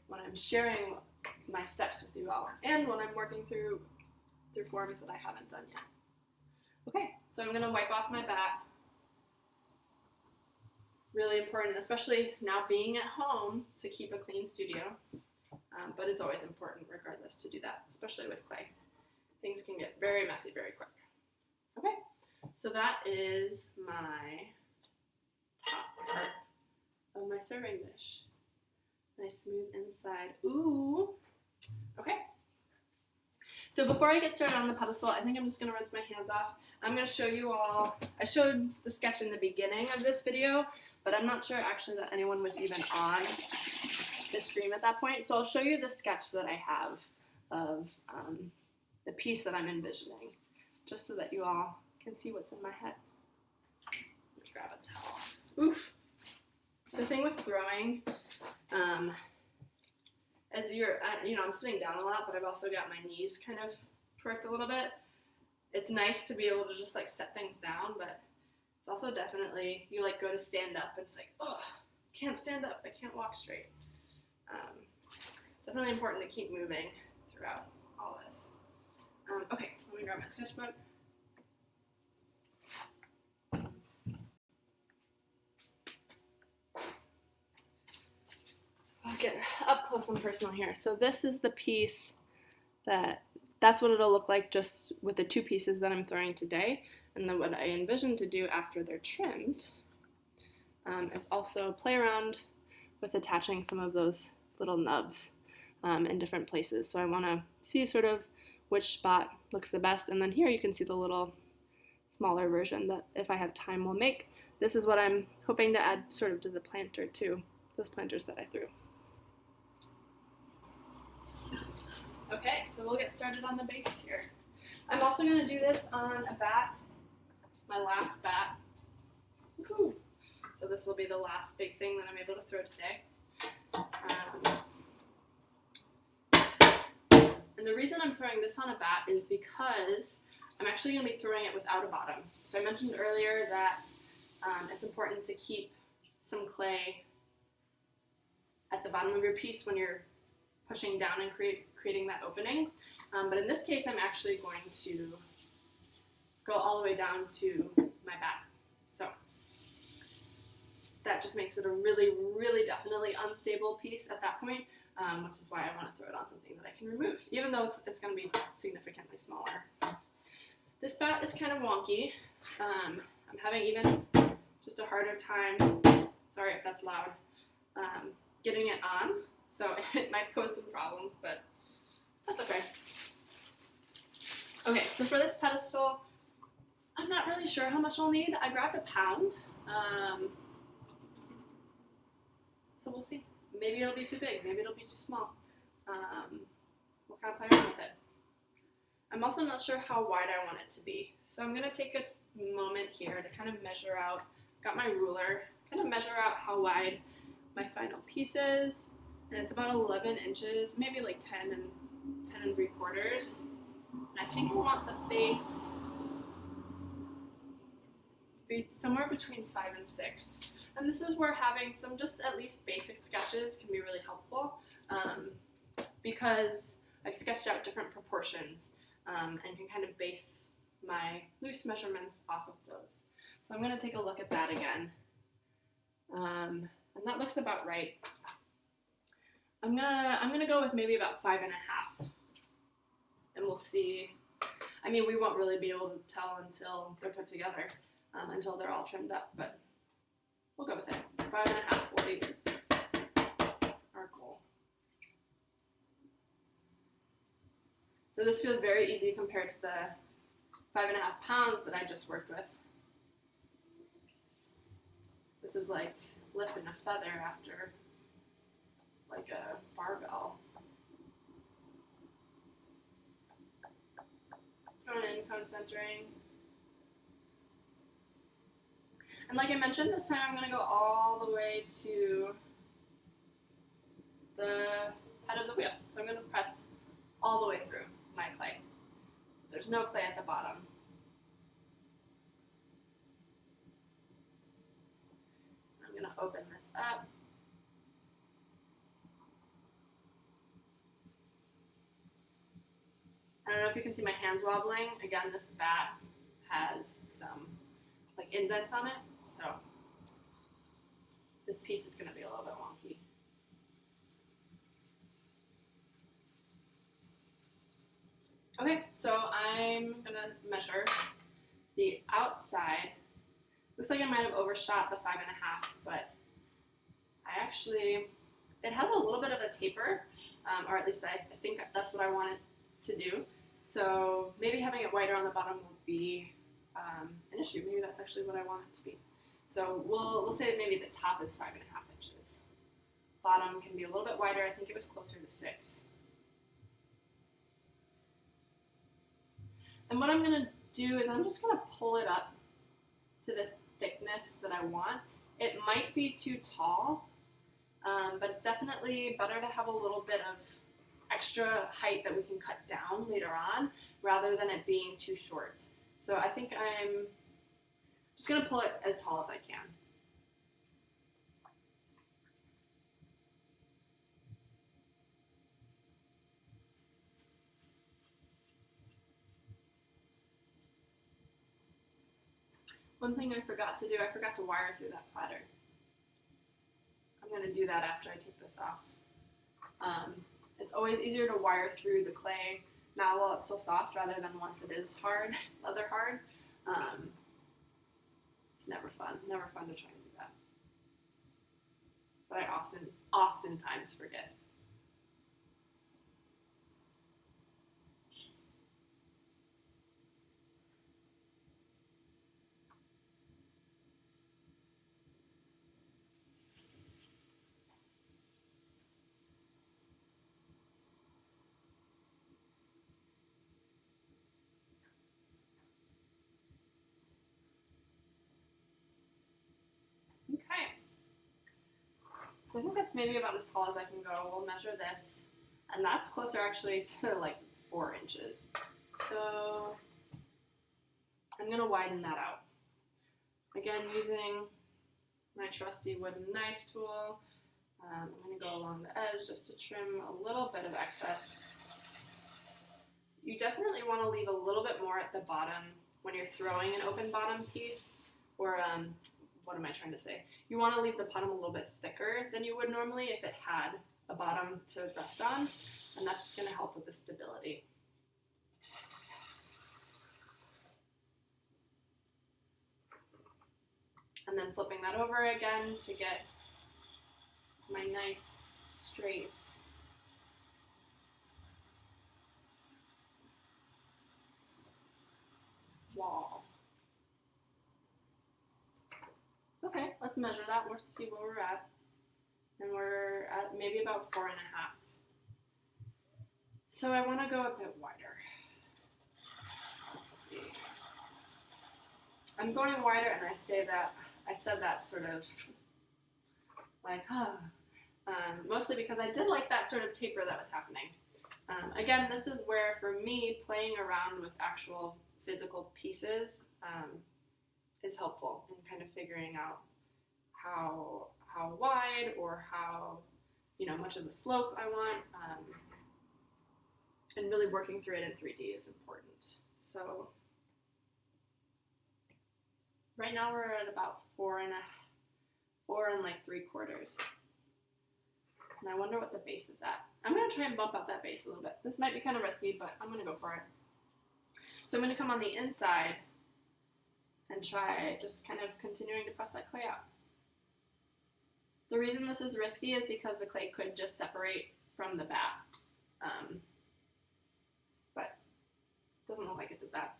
when I'm sharing my steps with you all, and when I'm working through forms that I haven't done yet. Okay, so I'm going to wipe off my bat. Really important, especially now being at home, to keep a clean studio. But it's always important regardless to do that, especially with clay. Things can get very messy very quick. Okay, so that is my top part of my serving dish. Nice smooth inside. Ooh. Okay. So before I get started on the pedestal, I think I'm just going to rinse my hands off. I'm going to show you all, I showed the sketch in the beginning of this video, but I'm not sure actually that anyone was even on the stream at that point. So I'll show you the sketch that I have of the piece that I'm envisioning, just so that you all can see what's in my head. Let me grab a towel. Oof. The thing with throwing, as you're, I'm sitting down a lot, but I've also got my knees kind of torqued a little bit. It's nice to be able to just like set things down, but it's also definitely, you like go to stand up and it's like, oh, can't stand up, I can't walk straight. Definitely important to keep moving throughout all this. Okay, let me grab my sketchbook. I'll get up close and personal here. So this is the piece that's what it'll look like just with the two pieces that I'm throwing today. And then what I envision to do after they're trimmed is also play around with attaching some of those little nubs in different places. So I want to see sort of which spot looks the best. And then here you can see the little smaller version that if I have time will make. This is what I'm hoping to add sort of to the planter too, those planters that I threw. Okay, so we'll get started on the base here. I'm also going to do this on a bat, my last bat. Woo-hoo. So this will be the last big thing that I'm able to throw today. And the reason I'm throwing this on a bat is because I'm actually going to be throwing it without a bottom. So I mentioned earlier that it's important to keep some clay at the bottom of your piece when you're pushing down and creating that opening. But in this case, I'm actually going to go all the way down to my bat. So that just makes it a really, really definitely unstable piece at that point, which is why I want to throw it on something that I can remove, even though it's going to be significantly smaller. This bat is kind of wonky. I'm having even just a harder time, sorry if that's loud, getting it on. So it might pose some problems, but that's okay. Okay, so for this pedestal, I'm not really sure how much I'll need. I grabbed a pound. So we'll see. Maybe it'll be too big. Maybe it'll be too small. We'll kind of play around with it. I'm also not sure how wide I want it to be. So I'm going to take a moment here to kind of measure out, got my ruler, kind of measure out how wide my final piece is. And it's about 11 inches, maybe like 10 and 3/4. And I think I want the base to be somewhere between 5 and 6. And this is where having some just at least basic sketches can be really helpful because I've sketched out different proportions and can kind of base my loose measurements off of those. So I'm going to take a look at that again. And that looks about right. I'm gonna go with maybe about 5.5, and we'll see. I mean, we won't really be able to tell until they're put together, until they're all trimmed up, but we'll go with it. 5.5 will be our goal. So this feels very easy compared to the 5.5 pounds that I just worked with. This is like lifting a feather after like a barbell. Throwing in, cone centering. And like I mentioned, this time I'm going to go all the way to the head of the wheel. So I'm going to press all the way through my clay. So there's no clay at the bottom. I'm I'm going to open this up. I don't know if you can see my hands wobbling. Again, this bat has some like indents on it, so this piece is going to be a little bit wonky. Okay, so I'm going to measure the outside. Looks like I might have overshot the 5.5, but I actually, it has a little bit of a taper, or at least I think that's what I want it to do. So maybe having it wider on the bottom won't be an issue. Maybe that's actually what I want it to be. So we'll say that maybe the top is 5.5 inches. Bottom can be a little bit wider. I think it was closer to 6. And what I'm going to do is I'm just going to pull it up to the thickness that I want. It might be too tall, but it's definitely better to have a little bit of extra height that we can cut down later on rather than it being too short. So I think I'm just going to pull it as tall as I can. One thing I forgot to do, I forgot to wire through that platter. I'm going to do that after I take this off. It's always easier to wire through the clay now while it's still soft rather than once it is hard, leather hard. It's never fun to try and do that. But I oftentimes forget. Okay, so I think that's maybe about as tall as I can go. We'll measure this, and that's closer actually to like 4 inches. So I'm gonna widen that out. Again, using my trusty wooden knife tool, I'm gonna go along the edge just to trim a little bit of excess. You definitely wanna leave a little bit more at the bottom when you're throwing an open bottom piece, or what am I trying to say? You want to leave the bottom a little bit thicker than you would normally if it had a bottom to rest on, and that's just going to help with the stability. And then flipping that over again to get my nice straight wall. Okay, let's measure that. We'll see where we're at. And we're at maybe about 4.5. So I want to go a bit wider. Let's see. I'm going wider, and I said that sort of like, mostly because I did like that sort of taper that was happening. Again, this is where, for me, playing around with actual physical pieces is helpful in kind of figuring out how wide or how much of the slope I want, and really working through it in 3D is important. So right now we're at about 4 and 3/4, and I wonder what the base is at. I'm going to try and bump up that base a little bit. This might be kind of risky, but I'm going to go for it. So I'm going to come on the inside and try just kind of continuing to press that clay out. The reason this is risky is because the clay could just separate from the bat, but it doesn't look like it did that.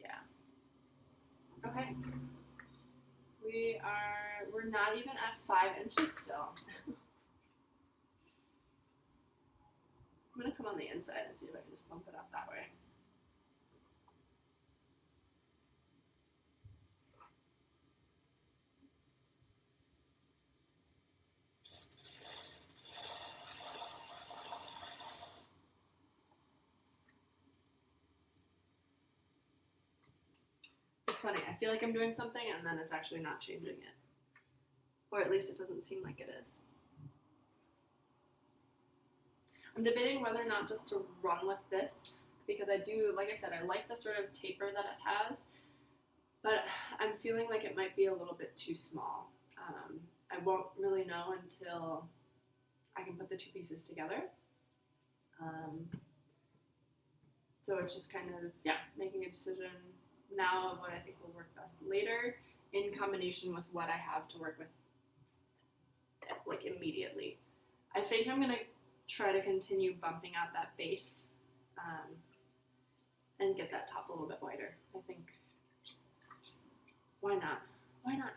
Yeah. Okay. We're not even at 5 inches still. I'm going to come on the inside and see if I can just bump it up that way. funny. I feel like I'm doing something and then it's actually not changing it. Or at least it doesn't seem like it is. I'm debating whether or not just to run with this, because I do, like I said, I like the sort of taper that it has, but I'm feeling like it might be a little bit too small. I won't really know until I can put the two pieces together. So it's just kind of, yeah, making a decision now of what I think will work best later in combination with what I have to work with like immediately. I think I'm going to try to continue bumping out that base and get that top a little bit wider. I think, why not? Why not?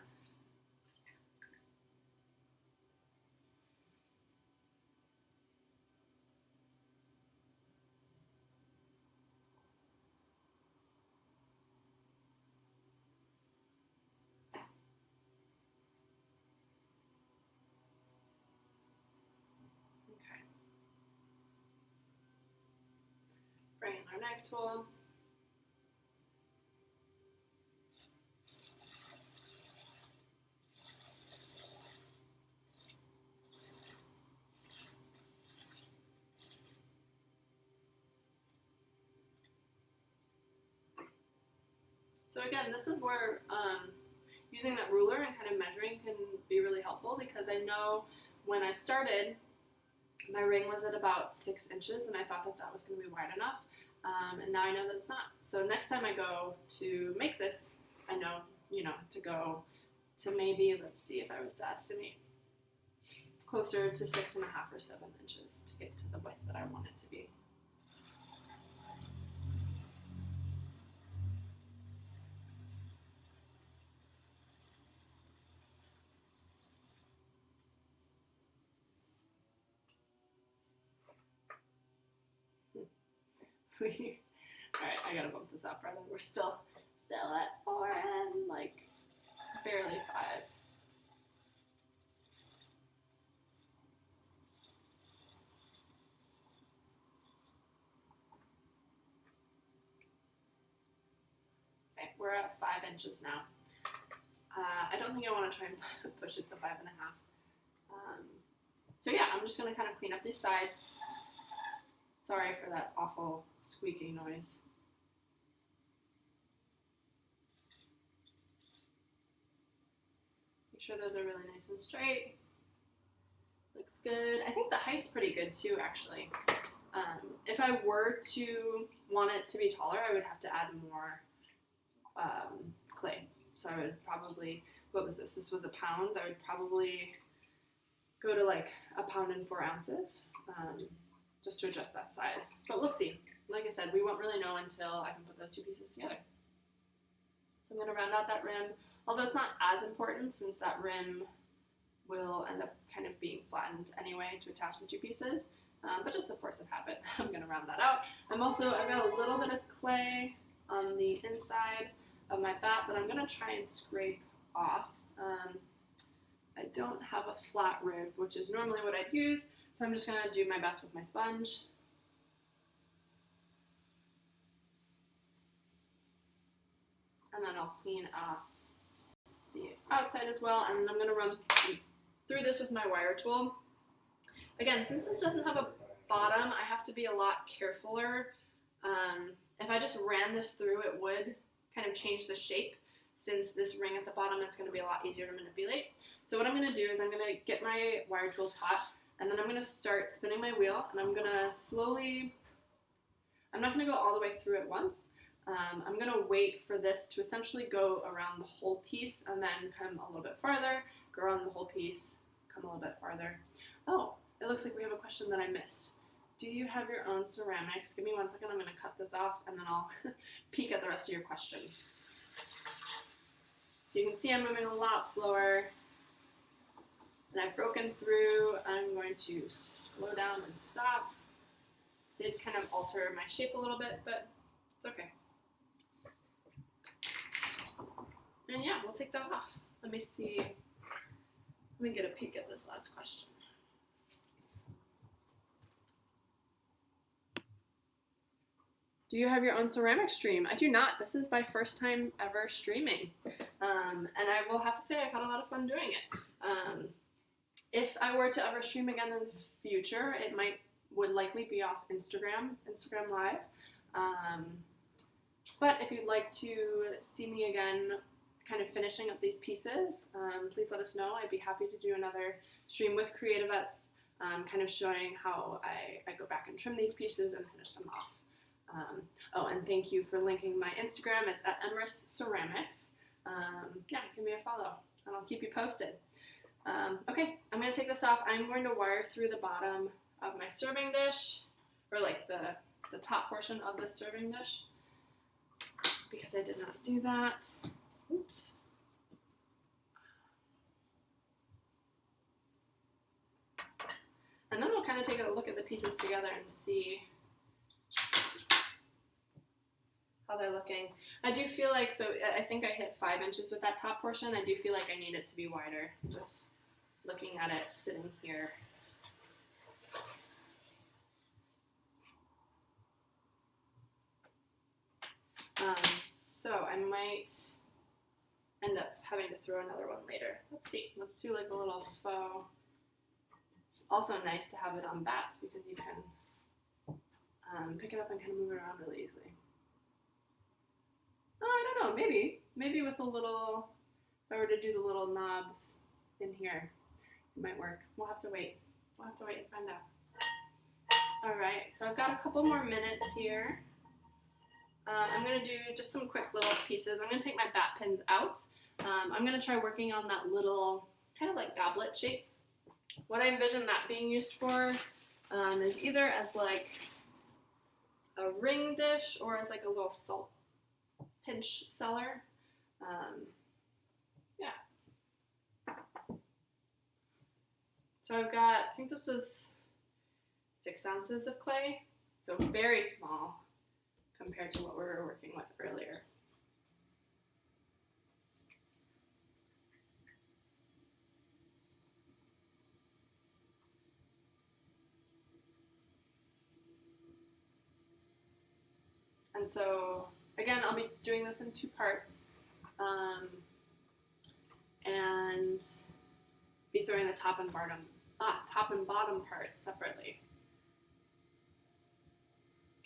Bring in our knife tool. So again, this is where using that ruler and kind of measuring can be really helpful, because I know when I started, my ring was at about 6 inches and I thought that that was going to be wide enough. And now I know that it's not. So next time I go to make this, I know, to go to maybe, let's see if I was to estimate, closer to 6.5 or 7 inches to get to the width that I want it to be. Alright, I gotta bump this up, brother. We're still at 4 and like barely 5. Okay, we're at 5 inches now. I don't think I want to try and push it to 5.5. So yeah, I'm just gonna kind of clean up these sides. Sorry for that awful squeaking noise. Make sure those are really nice and straight. Looks good. I think the height's pretty good too, actually. If I were to want it to be taller, I would have to add more clay. So I would probably, what was this? This was 1 pound. I would probably go to like 1 pound and 4 ounces. Just to adjust that size. But we'll see. Like I said, we won't really know until I can put those two pieces together. So I'm going to round out that rim, although it's not as important since that rim will end up kind of being flattened anyway to attach the two pieces. But just a force of habit, I'm going to round that out. I've got a little bit of clay on the inside of my bat that I'm going to try and scrape off. I don't have a flat rib, which is normally what I'd use. So I'm just going to do my best with my sponge. And then I'll clean up the outside as well. And then I'm going to run through this with my wire tool. Again, since this doesn't have a bottom, I have to be a lot carefuler. If I just ran this through, it would kind of change the shape. Since this ring at the bottom is going to be a lot easier to manipulate. So what I'm going to do is I'm going to get my wire tool taut. And then I'm going to start spinning my wheel, and I'm going to slowly, I'm not going to go all the way through at once. I'm going to wait for this to essentially go around the whole piece and then come a little bit farther, go around the whole piece, come a little bit farther. Oh, it looks like we have a question that I missed. Do you have your own ceramics? Give me 1 second, I'm going to cut this off and then I'll peek at the rest of your question. So you can see I'm moving a lot slower. And I've broken through. I'm going to slow down and stop. Did kind of alter my shape a little bit, but it's okay. And yeah, we'll take that off. Let me see. Let me get a peek at this last question. Do you have your own ceramic stream? I do not. This is my first time ever streaming. And I will have to say I've had a lot of fun doing it. If I were to ever stream again in the future, it would likely be off Instagram Live. But if you'd like to see me again kind of finishing up these pieces, please let us know. I'd be happy to do another stream with CreatiVets, kind of showing how I go back and trim these pieces and finish them off. Oh, and thank you for linking my Instagram. It's at Emrys Ceramics. Yeah, give me a follow, and I'll keep you posted. Okay, I'm going to take this off. I'm going to wire through the bottom of my serving dish, or like the top portion of the serving dish, because I did not do that. Oops. And then we'll kind of take a look at the pieces together and see how they're looking. I do feel like, so I think I hit 5 inches with that top portion. I do feel like I need it to be wider, just looking at it sitting here. So I might end up having to throw another one later. Let's see. Let's do like a little faux. It's also nice to have it on bats because you can pick it up and kind of move it around really easily. Oh, I don't know. Maybe with a little, if I were to do the little knobs in here, it might work. We'll have to wait. We'll have to wait and find out. All right. So I've got a couple more minutes here. I'm going to do just some quick little pieces. I'm going to take my bat pins out. I'm going to try working on that little kind of like goblet shape. What I envision that being used for is either as like a ring dish or as like a little salt pinch cellar. Yeah. So I've got, I think this was 6 ounces of clay, so very small compared to what we were working with earlier. And so, again, I'll be doing this in 2 parts, and be throwing the top and bottom part separately.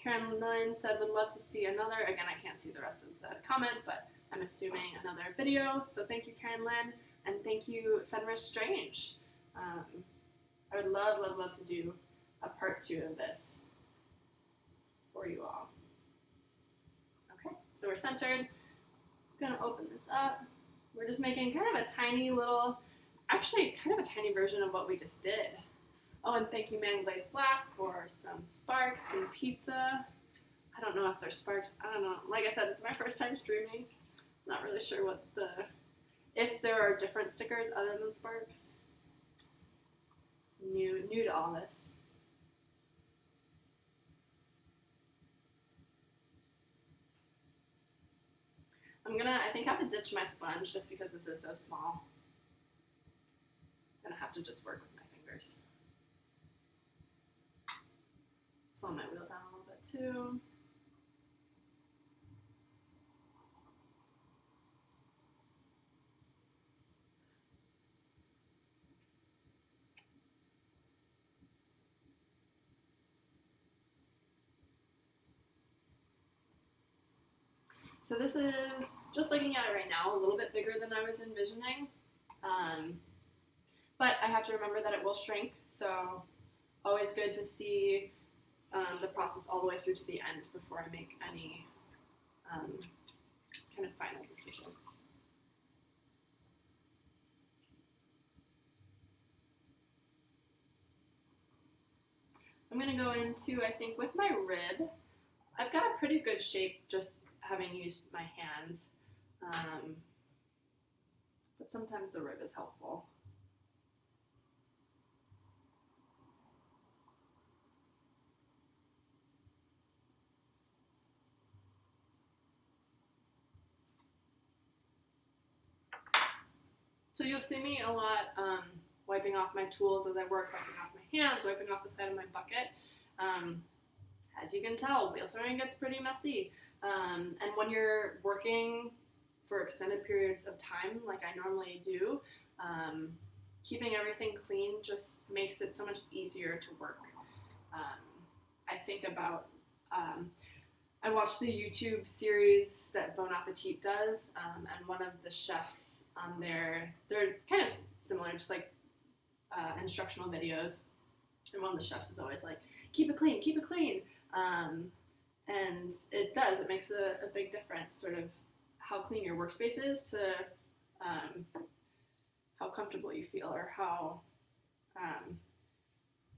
Karen Lynn said, would love to see another. Again, I can't see the rest of the comment, but I'm assuming another video. So thank you, Karen Lynn, and thank you, Fenris Strange. I would love, love, love to do a part 2 of this for you all. Okay, so we're centered. I'm gonna open this up. We're just making kind of a tiny little, actually kind of a tiny version of what we just did. Oh, and thank you, Man Glazed Black, for some sparks and pizza. I don't know if they're sparks. I don't know. Like I said, it's my first time streaming. Not really sure if there are different stickers other than sparks. New to all this. I'm gonna, I think, have to ditch my sponge just because this is so small. I'm gonna have to just work with my fingers. Slow my wheel down a little bit too. So this is, just looking at it right now, a little bit bigger than I was envisioning. But I have to remember that it will shrink, so always good to see the process all the way through to the end before I make any kind of final decisions. I'm going to go into, I think, with my rib. I've got a pretty good shape just having used my hands, but sometimes the rib is helpful. So you'll see me a lot wiping off my tools as I work, wiping off my hands, wiping off the side of my bucket. as you can tell, wheel throwing gets pretty messy. And when you're working for extended periods of time, like I normally do, keeping everything clean just makes it so much easier to work. I think about, I watched the YouTube series that Bon Appetit does, and one of the chefs on there, they're kind of similar, just like instructional videos, and one of the chefs is always like, keep it clean, keep it clean. And it does, it makes a big difference, sort of how clean your workspace is to how comfortable you feel, or how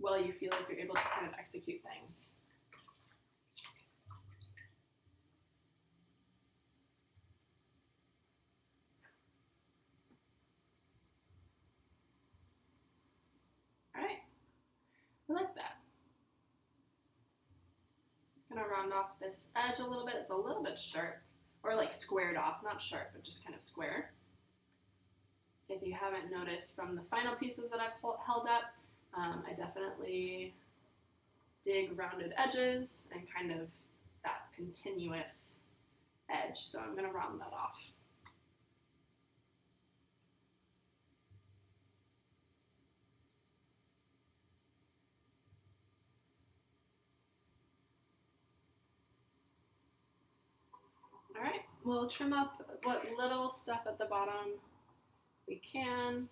well you feel like you're able to kind of execute things. All right, I like that. I'm gonna round off this edge a little bit. It's a little bit sharp, or like squared off, not sharp, but just kind of square. If you haven't noticed from the final pieces that I've held up, I definitely dig rounded edges and kind of that continuous edge. So I'm gonna round that off. All right, we'll trim up what little stuff at the bottom we can.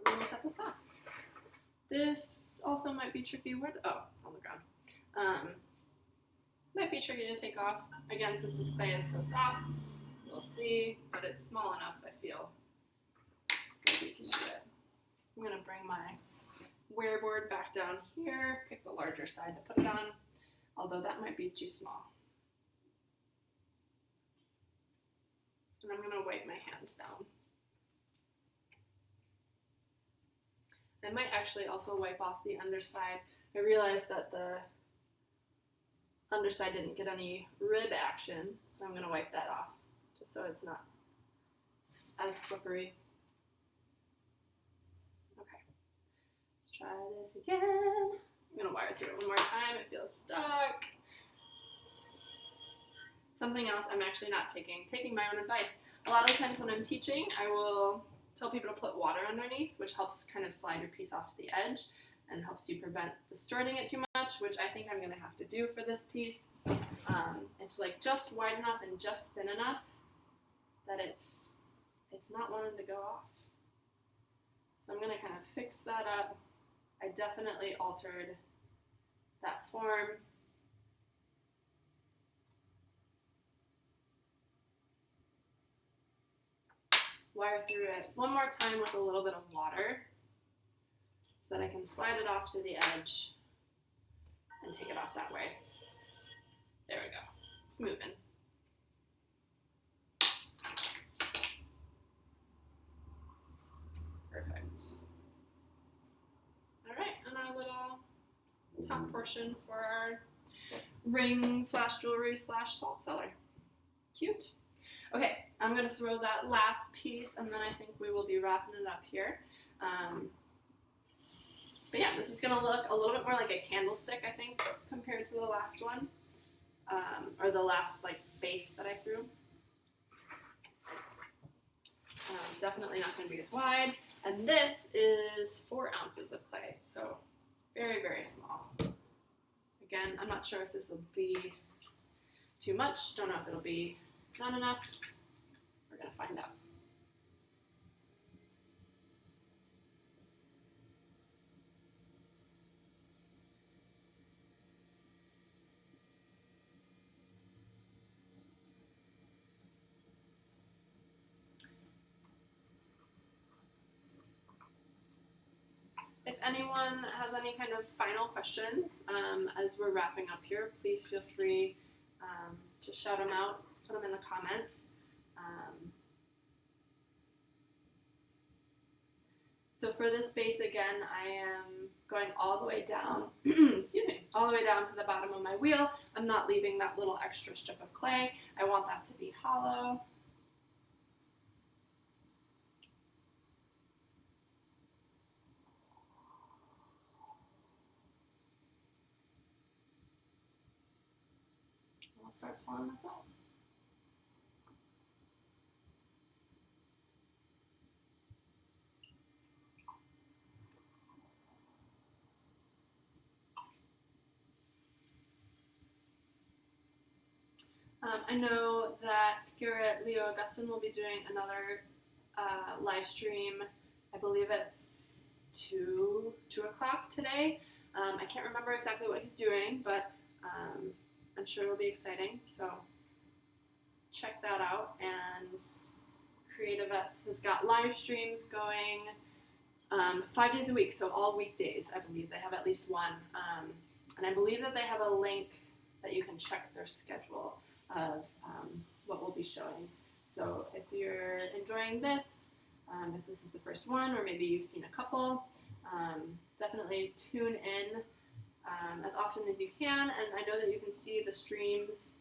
And then we'll cut this off. This also might be tricky. Where? Oh, it's on the ground. Might be tricky to take off. Again, since this clay is so soft, we'll see, but it's small enough, I feel. Maybe we can do it. I'm gonna bring my wear board back down here, pick the larger side to put it on, although that might be too small. And I'm gonna wipe my hands down. I might actually also wipe off the underside. I realized that the underside didn't get any rib action, so I'm going to wipe that off, just so it's not as slippery. Okay, let's try this again. I'm going to wire through it one more time. It feels stuck. Something else I'm actually not taking my own advice. A lot of times when I'm teaching, I will tell people to put water underneath, which helps kind of slide your piece off to the edge and helps you prevent distorting it too much, which I think I'm going to have to do for this piece. It's like just wide enough and just thin enough that it's not wanting to go off. So I'm going to kind of fix that up. I definitely altered that form. Wire through it one more time with a little bit of water so that I can slide it off to the edge and take it off that way. There we go. It's moving. Perfect. All right, and our little top portion for our ring / jewelry / salt cellar. Cute. Okay, I'm going to throw that last piece, and then I think we will be wrapping it up here. But yeah, this is going to look a little bit more like a candlestick, I think, compared to the last one, or the last like base that I threw. Definitely not going to be as wide. And this is 4 ounces of clay, so very, very small. Again, I'm not sure if this will be too much. Don't know if it'll be not enough. We're going to find out. If anyone has any kind of final questions as we're wrapping up here, please feel free to shout them out, put them in the comments. So for this base, again, I am going all the way down, excuse me, all the way down to the bottom of my wheel. I'm not leaving that little extra strip of clay. I want that to be hollow. I'll start pulling this out. I know that here at Leo Augustine will be doing another live stream, I believe at 2 o'clock today. I can't remember exactly what he's doing, but I'm sure it'll be exciting. So check that out. And CreatiVets has got live streams going 5 days a week, so all weekdays, I believe. They have at least one. And I believe that they have a link that you can check their schedule of what we'll be showing. So if you're enjoying this, if this is the first one, or maybe you've seen a couple, definitely tune in as often as you can. And I know that you can see the streams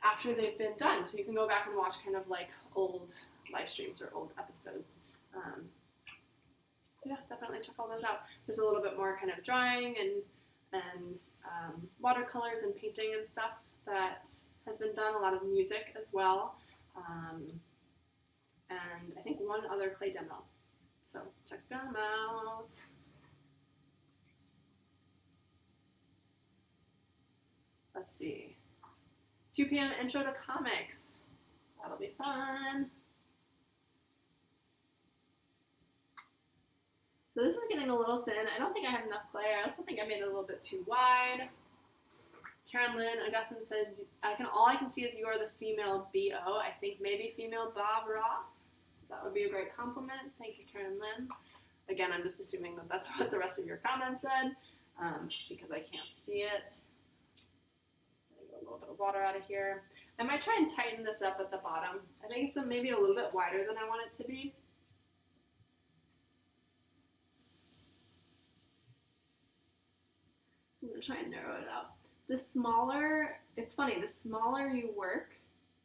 after they've been done, so you can go back and watch kind of like old live streams or old episodes. So yeah, definitely check all those out. There's a little bit more kind of drawing and watercolors and painting and stuff that has been done, a lot of music as well, and I think one other clay demo. So check them out. Let's see. 2 p.m. intro to comics. That'll be fun. So this is getting a little thin. I don't think I have enough clay. I also think I made it a little bit too wide. Karen Lynn Augustin said, all I can see is you are the female BO. I think maybe female Bob Ross. That would be a great compliment. Thank you, Karen Lynn. Again, I'm just assuming that that's what the rest of your comments said, because I can't see it. Get a little bit of water out of here. I might try and tighten this up at the bottom. I think it's maybe a little bit wider than I want it to be. So I'm going to try and narrow it out. The smaller, it's funny, the smaller you work,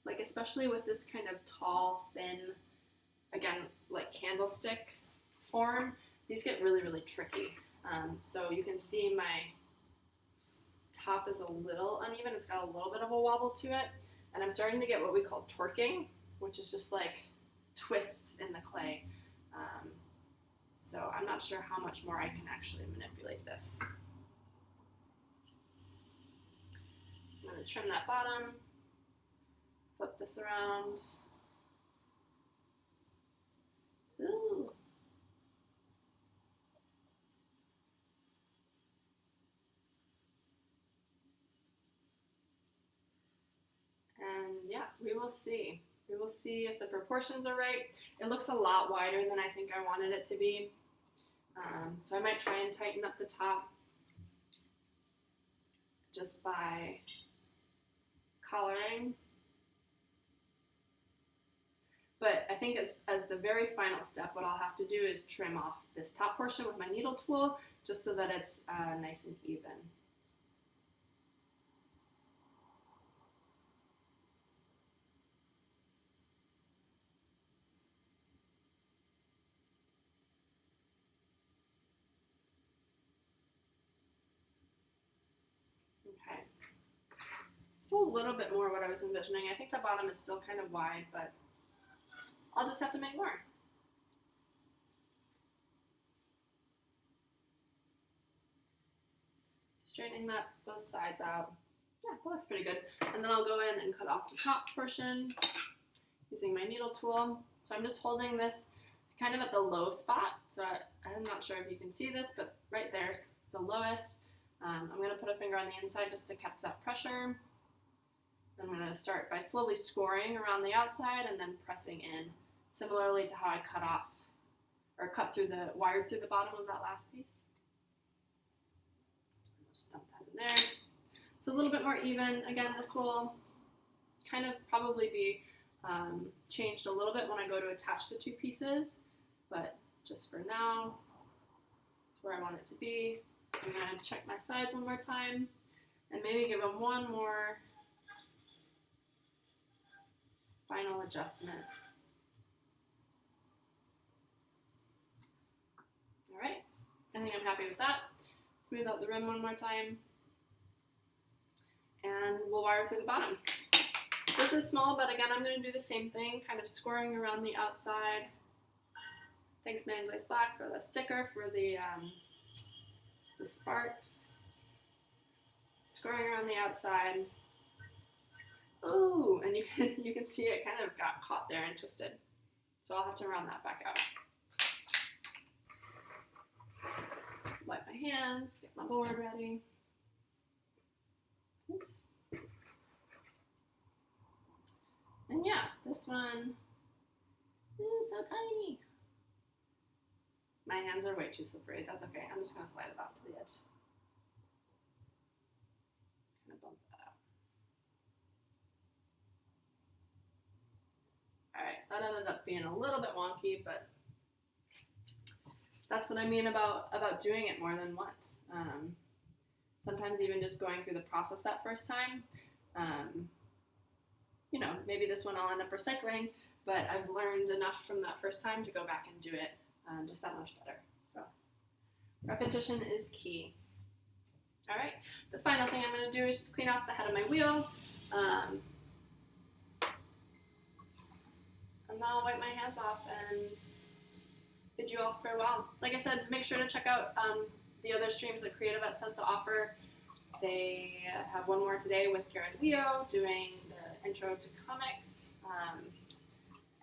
like especially with this kind of tall, thin, again, like candlestick form, these get really, really tricky. So you can see my top is a little uneven. It's got a little bit of a wobble to it. And I'm starting to get what we call torquing, which is just like twists in the clay. So I'm not sure how much more I can actually manipulate this. I'm going to trim that bottom, flip this around. Ooh. And yeah, we will see. We will see if the proportions are right. It looks a lot wider than I think I wanted it to be. So I might try and tighten up the top just by coloring. But I think as the very final step, what I'll have to do is trim off this top portion with my needle tool, just so that it's nice and even. Okay. It's a little bit more what I was envisioning. I think the bottom is still kind of wide, but I'll just have to make more. Straightening those sides out. Yeah, that looks pretty good. And then I'll go in and cut off the top portion using my needle tool. So I'm just holding this kind of at the low spot. So I'm not sure if you can see this, but right there's the lowest. I'm going to put a finger on the inside just to catch that pressure. I'm going to start by slowly scoring around the outside and then pressing in, similarly to how I cut through wired through the bottom of that last piece. Just dump that in there. So a little bit more even. Again, this will kind of probably be changed a little bit when I go to attach the two pieces, but just for now, it's where I want it to be. I'm going to check my sides one more time and maybe give them one more final adjustment. All right, I think I'm happy with that. Smooth out the rim one more time. and we'll wire through the bottom. This is small, but again, I'm going to do the same thing, kind of scoring around the outside. Thanks Man Glaze Black for the sticker for the sparks. Scoring around the outside. Ooh, and you can see it kind of got caught there and twisted. So I'll have to round that back out. Wipe my hands, get my board ready. Oops. And yeah, this one is so tiny. My hands are way too slippery. That's okay. I'm just going to slide it off to the edge. Kind of bump that out. Alright, that ended up being a little bit wonky, but that's what I mean about doing it more than once. Sometimes even just going through the process that first time. You know, maybe this one I'll end up recycling, but I've learned enough from that first time to go back and do it just that much better. So repetition is key. All right, the final thing I'm going to do is just clean off the head of my wheel. And then I'll wipe my hands off and bid you all farewell. Like I said, make sure to check out the other streams that CreatiVets has to offer. They have one more today with Garrett Leo doing the intro to comics.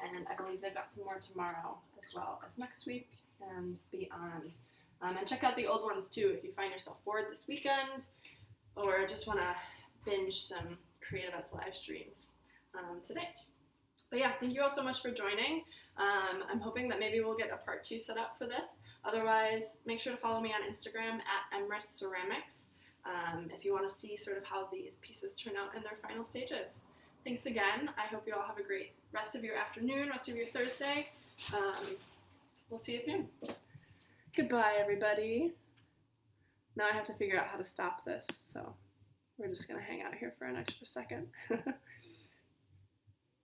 And I believe they've got some more tomorrow as well as next week and beyond. And check out the old ones too if you find yourself bored this weekend or just want to binge some CreatiVets live streams today. But yeah, thank you all so much for joining. I'm hoping that maybe we'll get a part 2 set up for this. Otherwise, make sure to follow me on Instagram at emrysceramics if you want to see sort of how these pieces turn out in their final stages. Thanks again. I hope you all have a great rest of your afternoon, rest of your Thursday. We'll see you soon. Goodbye, everybody. Now I have to figure out how to stop this, so we're just going to hang out here for an extra second.